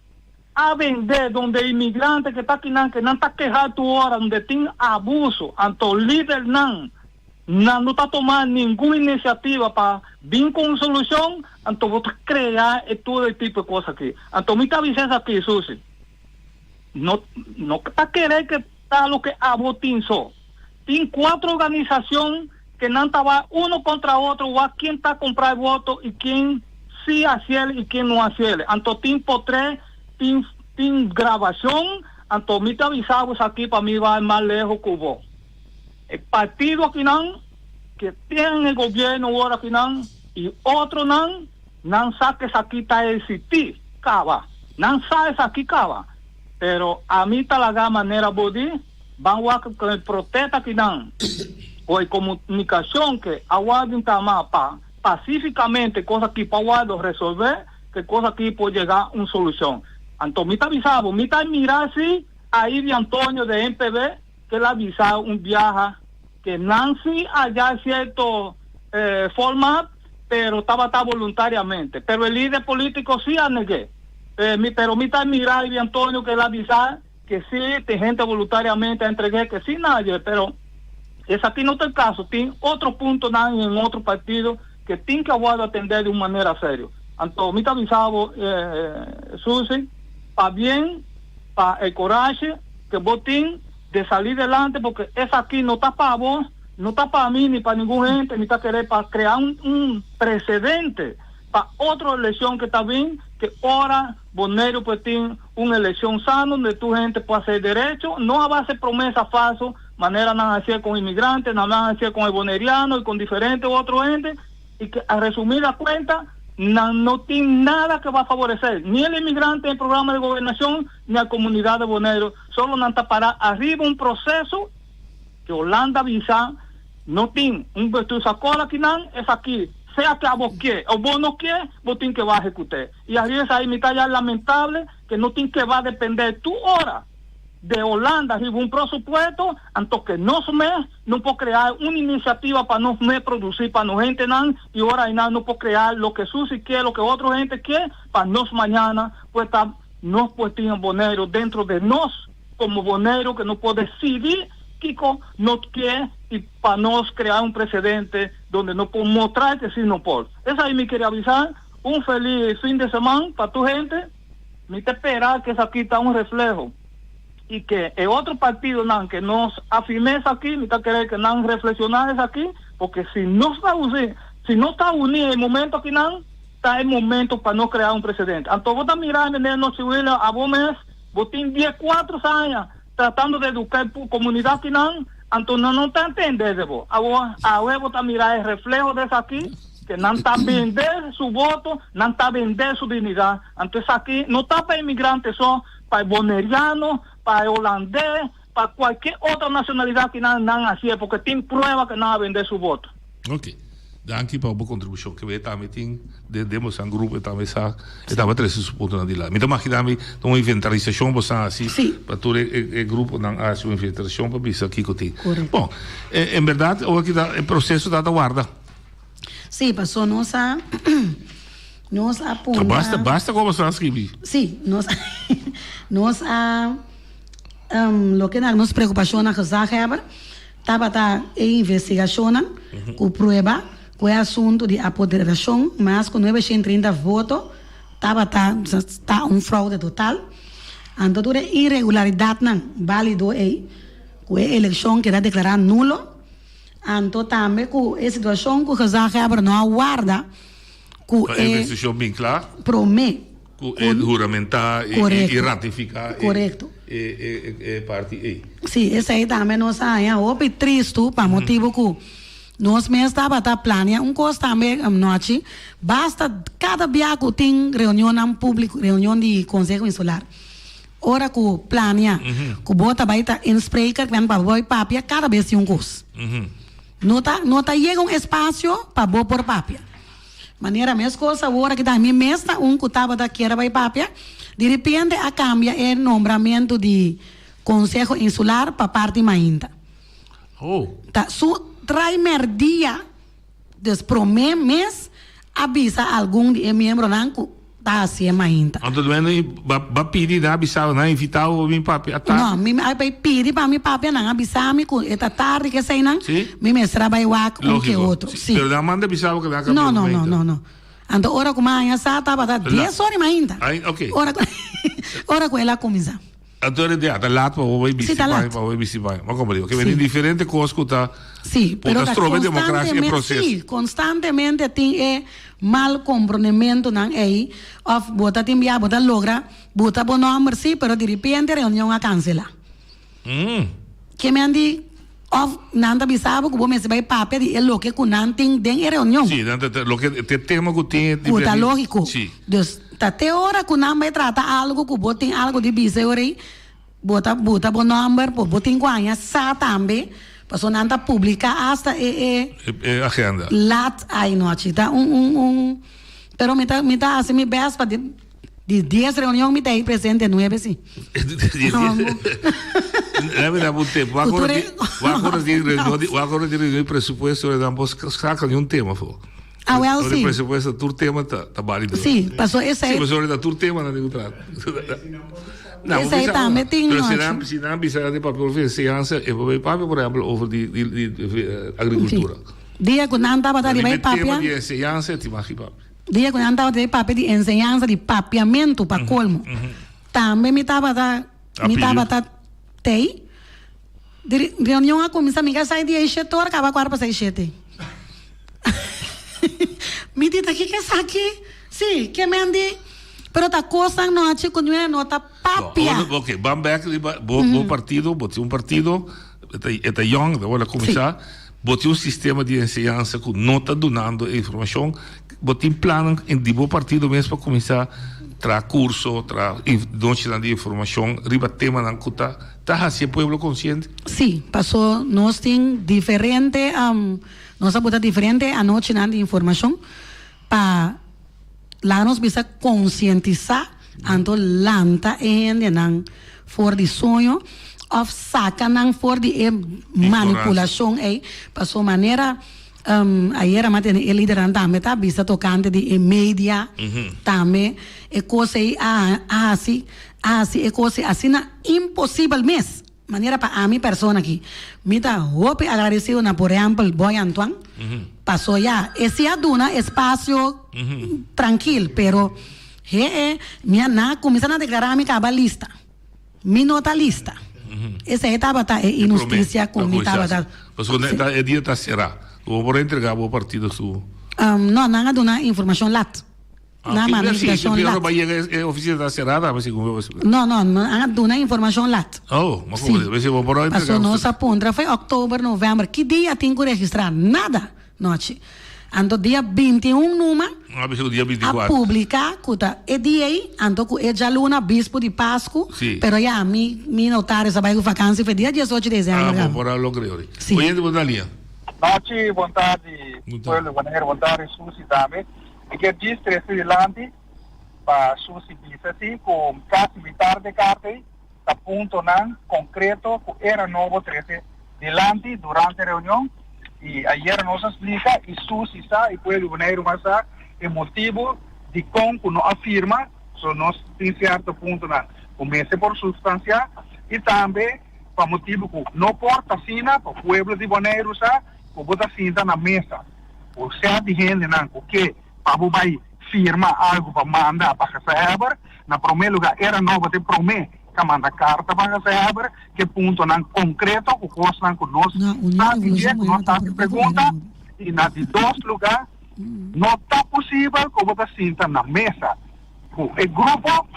a vender donde el inmigrante que está aquí, que no está quejando ahora, donde tiene abuso, ante el líder no está tomando ninguna iniciativa para vir con solución, entonces crear todo el tipo de cosas aquí. Entonces, mi avises aquí, Susi, no está querer que está lo que a votinzo. Tiene 4 organizaciones que no estaba uno contra otro, o a quién está a comprar voto y quién sí hacia él y quién no hacia él. Entonces, tiene por 3, tiene grabación, entonces me avisamos aquí para mí va más lejos que vos. El partido aquí que tiene el gobierno ahora aquí y otro no sabe que aquí está existir, cava. No sabe aquí cava. Pero a mí está la manera body, van a con el protesta aquí o hay comunicación que aguarden más pacíficamente cosas que para resolver, que cosas que puede llegar a una solución. Entonces, me está avisado, me está mirar así, ahí de Antonio de MPB, que le ha avisado un viaje, que Nancy allá cierto forma, pero estaba voluntariamente. Pero el líder político sí ha negué. Pero me está mirar ahí de Antonio, que le ha avisado, que sí, de gente voluntariamente entregué, que sí nadie, pero ese aquí no está el caso. Tiene otro punto en otro partido que tiene que atender de una manera seria. Entonces, me está avisado, Susi, para bien, para el coraje que vos tienes de salir adelante, porque esa aquí no está para vos, no está para mí, ni para ninguna gente, ni está querer para crear un precedente para otra elección que está bien, que ahora Bonero pues tiene una elección sana, donde tu gente puede hacer derecho, no a base de promesas falsas, manera nada hacer con inmigrantes, nada hacer con el boneriano y con diferentes otros gente, y que a resumir la cuenta, no tiene nada que va a favorecer ni el inmigrante en el programa de gobernación ni a la comunidad de Bonero. Solo nada para arriba un proceso que Holanda visa no tiene un vestido sacola que es aquí, sea que a vos quieres o vos no quieres, vos tienes que va a ejecutar. Y arriba esa mitad ya lamentable que no tiene que va a depender tu hora de Holanda, arriba un presupuesto, entonces que no puede crear una iniciativa para no producir para no gente y ahora no puede crear lo que Susi quiere, lo que otra gente quiere, para nos mañana pues estar nos pues tienen Bonero dentro de nos como Bonero que no puede decidir Kiko no quiere y para nos crear un precedente donde no podemos mostrar que sí no por. Esa ahí me quería avisar, un feliz fin de semana para tu gente, me te espera que esa aquí está un reflejo y que el otro partido que nos afirmemos aquí, me está querer que nos reflexionemos aquí, porque si no está unido en el momento aquí, está el momento para no crear un precedente. Entonces, vos estás mirando en el noche a vos mes, vos tienes 4 años tratando de educar la comunidad aquí, entonces no está entendiendo vos. A vos está mirando el reflejo de eso aquí, que no está vender su voto, no está vender su dignidad. Entonces aquí no está para inmigrantes, son para el boneriano, para el holandés, para cualquier otra nacionalidad que no así, porque tiene prueba que no va a vender su voto. Ok. Dank para a contribuição que também tem demos um grupo também sa estava três pontos na dila. Então imaginamos uma inventarização você assim para todo o grupo não a sua inventarização para bisa aqui que tem. Bom, em verdade o que dá o processo da guarda. Sim, passou nossa aponta. Basta como você escreve. Sim, lo que nos preocupação na casa é estava em investigação com prueba com o assunto de apoderação, mas com 930 votos estava fraude total. Então, toda irregularidade válido aí, com a eleição que era declarada nulo. Então, também com a situação que o Casa não aguarda, com a investigação bem clara, promete, com juramentar e ratificar. Correto. Parte aí. Sim, esse aí também nós é triste, para motivo que nós mesmos estava planeando coisa também noite. Basta cada dia que tem reunião pública, reunião de Conselho Insular. Ora que planeia, que bota vai estar em spreker, que para boi papia, cada vez tem coisa. Não tá chega espaço para boi por papia. Maneira mesma coisa agora que também mesmo que estava daqui era vai papia, de repente a cambia o nombramento de Conselho Insular para parte mainda. Tá primeiro dia desde mês avisa algum de membro que está assim ainda. Então vai pedir na avisar na invitar o meu papi até. Não, me vai pedir para meu papi não avisar me que esta tarde que sei não. Me mestra vai o que outro. Sim. Pero não manda avisar que vai acabar. Não. Então hora que amanhã estava 10 horas ainda. Ok. Hora que ela começa. Então é de laat para o visitar, mas como digo, que vem diferente coisas que tá. Sim, pero constantemente tem mal comprometimento não aí, of bota tem bota logra, bota bom número sim, pero de repente a reunião a cancelar. Que me andi of nanda bisabo que vamos vai papel de lo que com não tem den reunião. Sim, lo que te tema que tem. Bota lógico. Sim. Dus até hora que não vai tratar algo que bota algo de biseur aí, bota bom número, bota em guanha sa também. Passou nada publica hasta agenda. Lat aí noite, tá pero me tá assim me best para de 10 reuniões me tá presente 9 sim. É verdade, o tempo. Agora de presupuesto damos saca de tema foi. Well, sim. O presupuesto do tema tá válido. Sim, passou esse aí. Sim, mas olha do tema não digo nada. Não, esse aí também tem noite. Se não precisa de papel de ciência, eu vou papel, por exemplo, over de agricultura. Dia que não estava de vai papel. Tema de ciência, te imagina papel. Dia que não estava de papel de ensinança de papiamento para colmo. Também me estava tei. De reunião a começar me sai dia 7 horas, acaba 4 para 6 7. Me diz aqui que é aqui. Sim, que me andi. Pero ta cosa noche con una nota papia. Ok, vamos back bo partido, bote um partido, eta young, da hora começar, bote um sistema de ensinança com nota donando informação, bote plano em de bo partido mesmo para começar tra curso, tra donde de informação, riba tema nan kuta, tá assim pueblo consciente. Sim, passou nós tem diferente nós bota diferente a noite nan de informação para lá nós bisa conscientizar anto lanta en for de sonho of saca nan for de manipulação aí passou maneira ayer matene el líder também tá bisa tocante de media também é coisa aí assim é coisa assim na impossível mesmo maneira para a minha persona aqui me tá hope agradecido na por exemplo Boy Antoine passou já esse aduna espaço tranquilo pero minha na começando a declarar minha cabalista mi nota lista. Essa etapa tá injustiça com mi tava. Mas o dia tá será. O por entregar o partido su. Não, não há dona informação lat. Não, mas informação lat. A oficina está cerrada, mas não, há dona informação lat. Oh, mas como você vai por entregar? Passou nossa ponta foi outubro, novembro. Que dia tem que registrar? Nada. Noite. Ando dia 21 numa. Dia 24. A publicar, kuta e dia aí, ando com e já luna bispo de Páscoa. Sim. Pero já mi notário sabe que vacância foi dia 18 de dezembro. Ah, por lo creio. Sim. Oi, boa tarde. Noite, vontade, pueblo, vontade, Susi também. E que diz adelante para Susi diz assim, com quase metade de carta, a ponto não concreto, que era novo 13 delante durante a reunião. E ayer nos explica, e Susi está, e pueblo, mas o motivo de como não afirma, nós tem certo ponto não. Comece por substanciar, e também, para motivo que não porta assina, para o pueblo de Bonaire, que bota cinta na mesa. Ou seja, de gente, não, porque para vai firmar algo para mandar para receber, na primeiro lugar, era novo de prometer que manda carta para receber, que ponto não concreto, que coisa não conosco, está dizendo, não está pergunta, e na de dois lugares, não está possível que bota cinta na mesa. O grupo,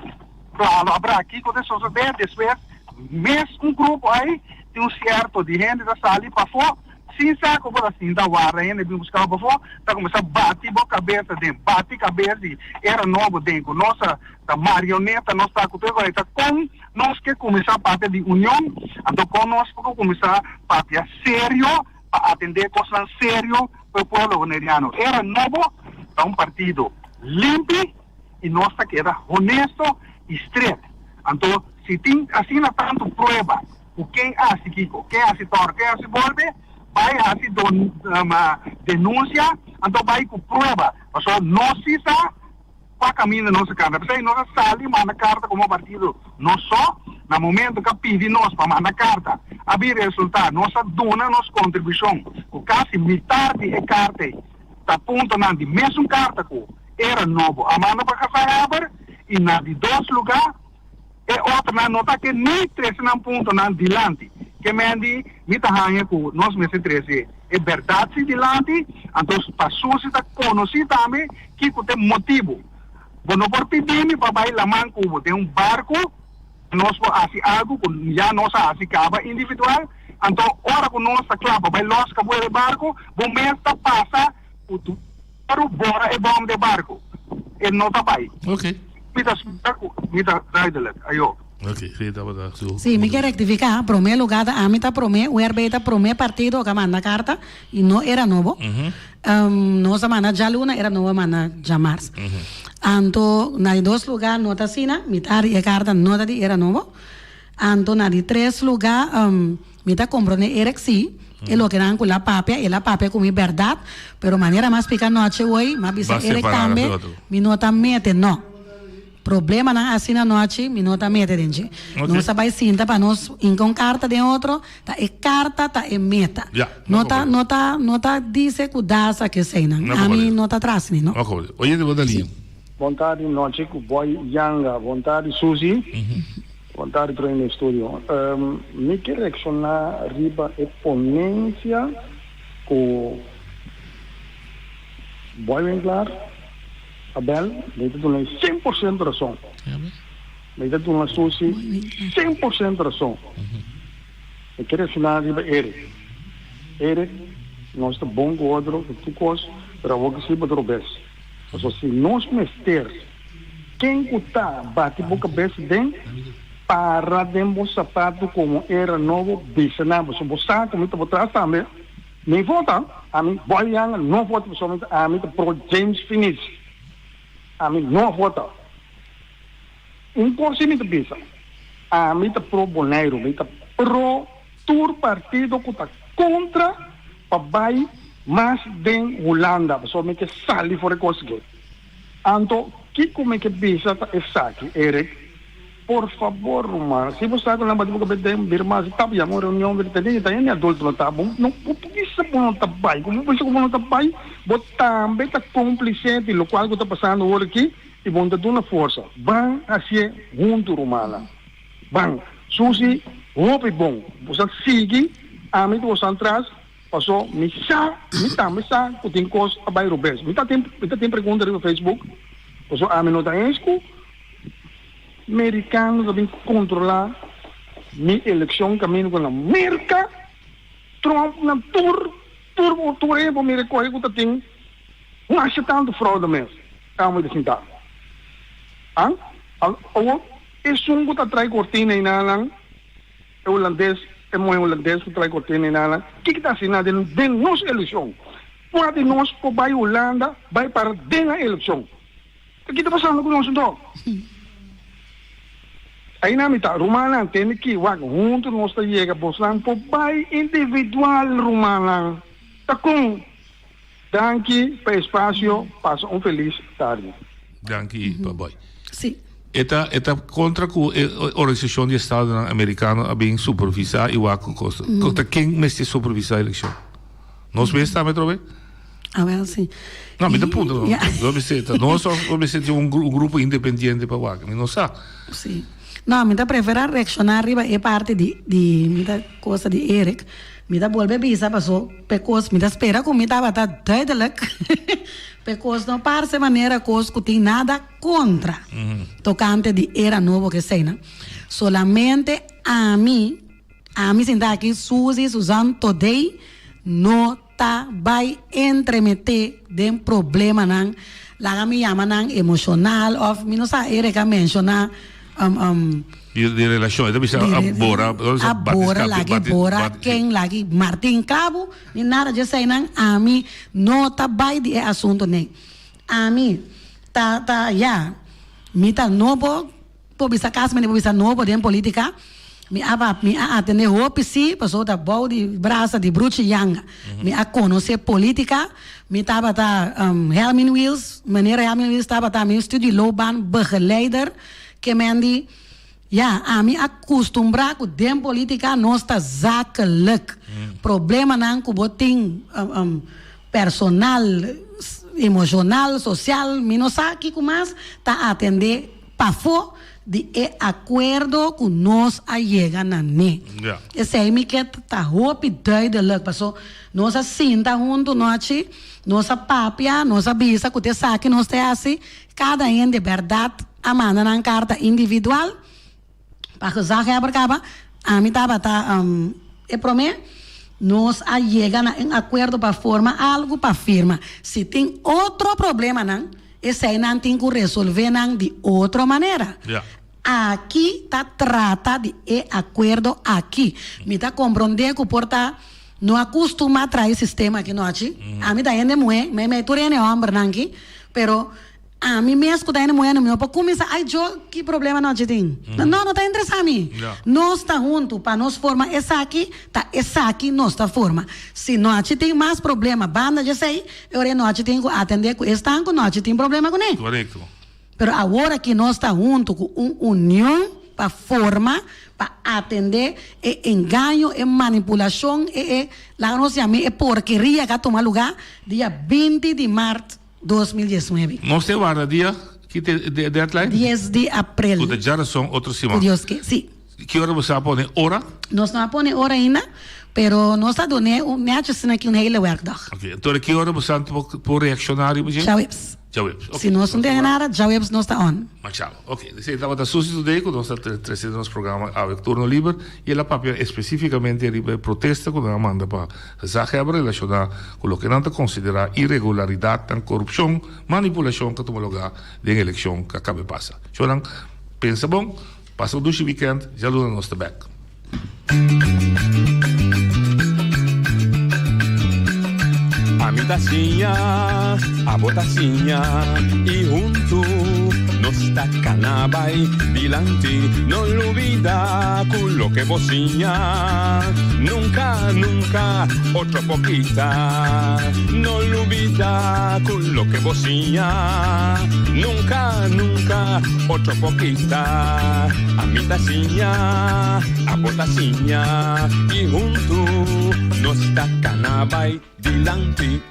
claro, haverá aqui, quando isso suceder, depois, mesmo grupo aí, tem um certo de gente da sala para fora, sim, sabe como assim, da guarda ainda, vim buscar para fora, está começando a bater a cabeça dentro, bate cabeça, era novo dentro, nossa, da marioneta, nós está com tudo, está com nós que começar a parte de união, então conosco começar a parte sério, para atender coisas sério para o povo boneriano. Era novo, está um partido limpo, e nós queda honesto e estreito. Então, se tem assim tanto prova, o quem hace Kiko, quem hace Toro, quem hace Volve, vai hace denúncia, então vai com prova. Então, nós está para caminho da nossa carta. Porque nós saímos manda carta como partido. Nós só, no momento que pedimos para mandar carta, havia resultado, nós dona nossa contribuição, com quase metade da carta, está apontando de mesmo carta que era novo. A manda para Caçaíbar, e na de dois lugares, e outra na nota que nem 13 não ponto não dilante. Que me andi, me tá hanha com nós meses 13. É verdade se dilante, então passou se tá conhecido também que tem motivo. Bueno, por pedir para vai lá manco de barco, nós fazemos algo que já nós fazemos individual, então hora que nós clava vai los que vai de barco, o mês passa o para bora é bom de barco. Ele não tá vai. Ok. Mita Raidler, ayo. Ok, sí, está sí, me quiero rectificar. Promé lugar, a mí está promé, URB promé partido que manda carta y no era nuevo. No se manda ya luna, era nuevo manda ya marzo. Anto, na dos lugar no está sina, mitad de carta no era nuevo. Anto, na de tres lugar, mitad comprone era sí. Es lo que dan con la papia, y la papia con mi verdad, pero manera más picar noche hoy, más bisa era también, mi nota mete, no. Problema na assina noite, mi nota mete dentro. Okay. Nós vai cinta para nós com carta de outro, tá é carta, tá é meta. Yeah, nota dice cuidasa que sei não. A mim nota atrás, não. Ok. Oye, de botalinha. Vontade noite com boy Yanga, vontade Suzy. Vontade para no estúdio. Me quer reaccionar riba e ponência com boy Winkler. Abel, dito tu na 100% razão. Dito tu na Susi, 100% razão. Eu quero ensinar a Eric. Eric, nós estamos bom com o outro, tu coisa, para o que se pode roubar. Então, se nós mester, quem está bate boca cabeça dentro, para dentro do sapato como era novo, bisanamos. Se você está muito por trás também, nem vota. A mim, boy Young, não vota pessoalmente, a mim, pro James Finis. A mim não vota. Coisa me pensa. A mim está pro Bonaire, me está pro tur partido que está contra para vai mais de Holanda, pessoalmente sali fora conseguir. Então, que como é que pensa essa aqui, Eric? Por favor, mano, se você está com a batida que tem Birma, se está bem, uma reunião verdadeira, está em adulto, não está bom, não, por que isso não está bem? Como você não está bem, você também está complicente, o qual está passando hoje aqui, e vão dar uma força. Vão assim, junto, Romana. Vão, Susi, roupa bom. Você sigue, a mim você atrás, passou, me sa, que tem coisa a bairro bes. Me tem pergunta no Facebook, passou a mim não tá esco. Americanos devem controlar minha eleição caminho com a América. Trump na tour é para me recorrer que tem um achetando fraude mesmo. É uma desinta. Ou esse um que traz cortina e nada, é holandês, é muito holandês que traz cortina e nada. O que está assinando de nossa eleição? Pode nós para a Holanda, vai para dentro da eleição. O que está passando com nós então? Aí na mitad, Romana tem que wag junto nós está chega Boslan por bai individual Romana. Tá com danke para espaço, passa feliz tarde. Danke, papai. Sim. Eta contra a organização de Estado americano a bem supervisar e wag costa. Contra quem mestre supervisar a eleição? Nós mesmo está metro Ah, well, sim. Não, me dá ponto. Nós obedecemos um grupo independente para wag, não sabe. Sim. Não, me dá preferir reaccionar arriba é parte de me dá coisa de Eric, me dá volver bisa passou, pecos, me dá espera com me dá batar duidelijk, pecos não parece maneira coisa que tem nada contra, tocante de era novo que sei, né? Solamente a mim sentar aqui, Suzy, Suzanne, today, não tá vai entremeter de problema não, lá me chama não emocional, of me não sabe Eric a mencionar de relação, deve ser abora lagi bora quem lagi Martin Cabo e nada de sei não a mim não tá vai de assunto nem a mim tá já me tá novo por bisa casa me bisa novo de política me atender roupa sim passou da boa de braça de bruxa yanga me a conhecer política me tava Helmin Wills maneira Helmin Wills tava meu estudie loopbaan begeleider que me ja, a mim acostumbrar com dem política não está zakelijk. Problema não que botem personal, emocional, social, me não sabe que mais tá atender para fora de acordo com nós a chega na ne. Esse aí me que tá roupa duidelijk, passou nossa cinta junto noite, nossa papia, nossa bisa que te saque nós te assim, cada um de verdade a manda na carta individual para que já acaba a mim tava é prometo nós a chega em acordo para formar algo para firma se tem outro problema não esse aí não tem que resolver não de outra maneira aqui tá trata de acordo aqui me tá compreender que porta não acostuma a trazer sistema aqui noite a mim tá indo muito me tu é homem não aqui pero a mim me escuta ainda muito meu para começar ai jo que problema não tem não tá interessado a mim nós tá junto para nós formar essa aqui nós tá forma se nós tem mais problema banda já sei eu nós tem que atender com estanco nós tem problema com ele correto pero agora que nós tá junto com união para forma para atender engano e manipulação lá nós chama porqueria que toma lugar dia 20 de março 2019. Nós temos dia que deadline? 10 de abril. O de já são outras semanas. Dios que sim. Que hora você põe hora? Nós não põe hora ainda, pero nós está dando netjes aqui hele werkdag. Ok, então que hora você por reaccionar? Jawebs. Se nós não tem nada, Jawebs não está on. Machado. Ok, você estava da Suzy today, quando nós estamos trazendo nosso programa a Turno Livre, e ela papel especificamente a protesta quando ela manda para Zagreb relacionada com o que não considera irregularidade, corrupção, manipulação que toma lugar na eleição que acaba de passar. Então, pensa bom, passa o weekend, já luta nós back. A mi tacinha, a botacinha e junto nos tacanabay bilante no olvida con lo que bocinha nunca, nunca otro poquita no olvida con lo que bocinha nunca, nunca otro poquita a mi tacinha, a botacinha y junto nos tacanabay bilante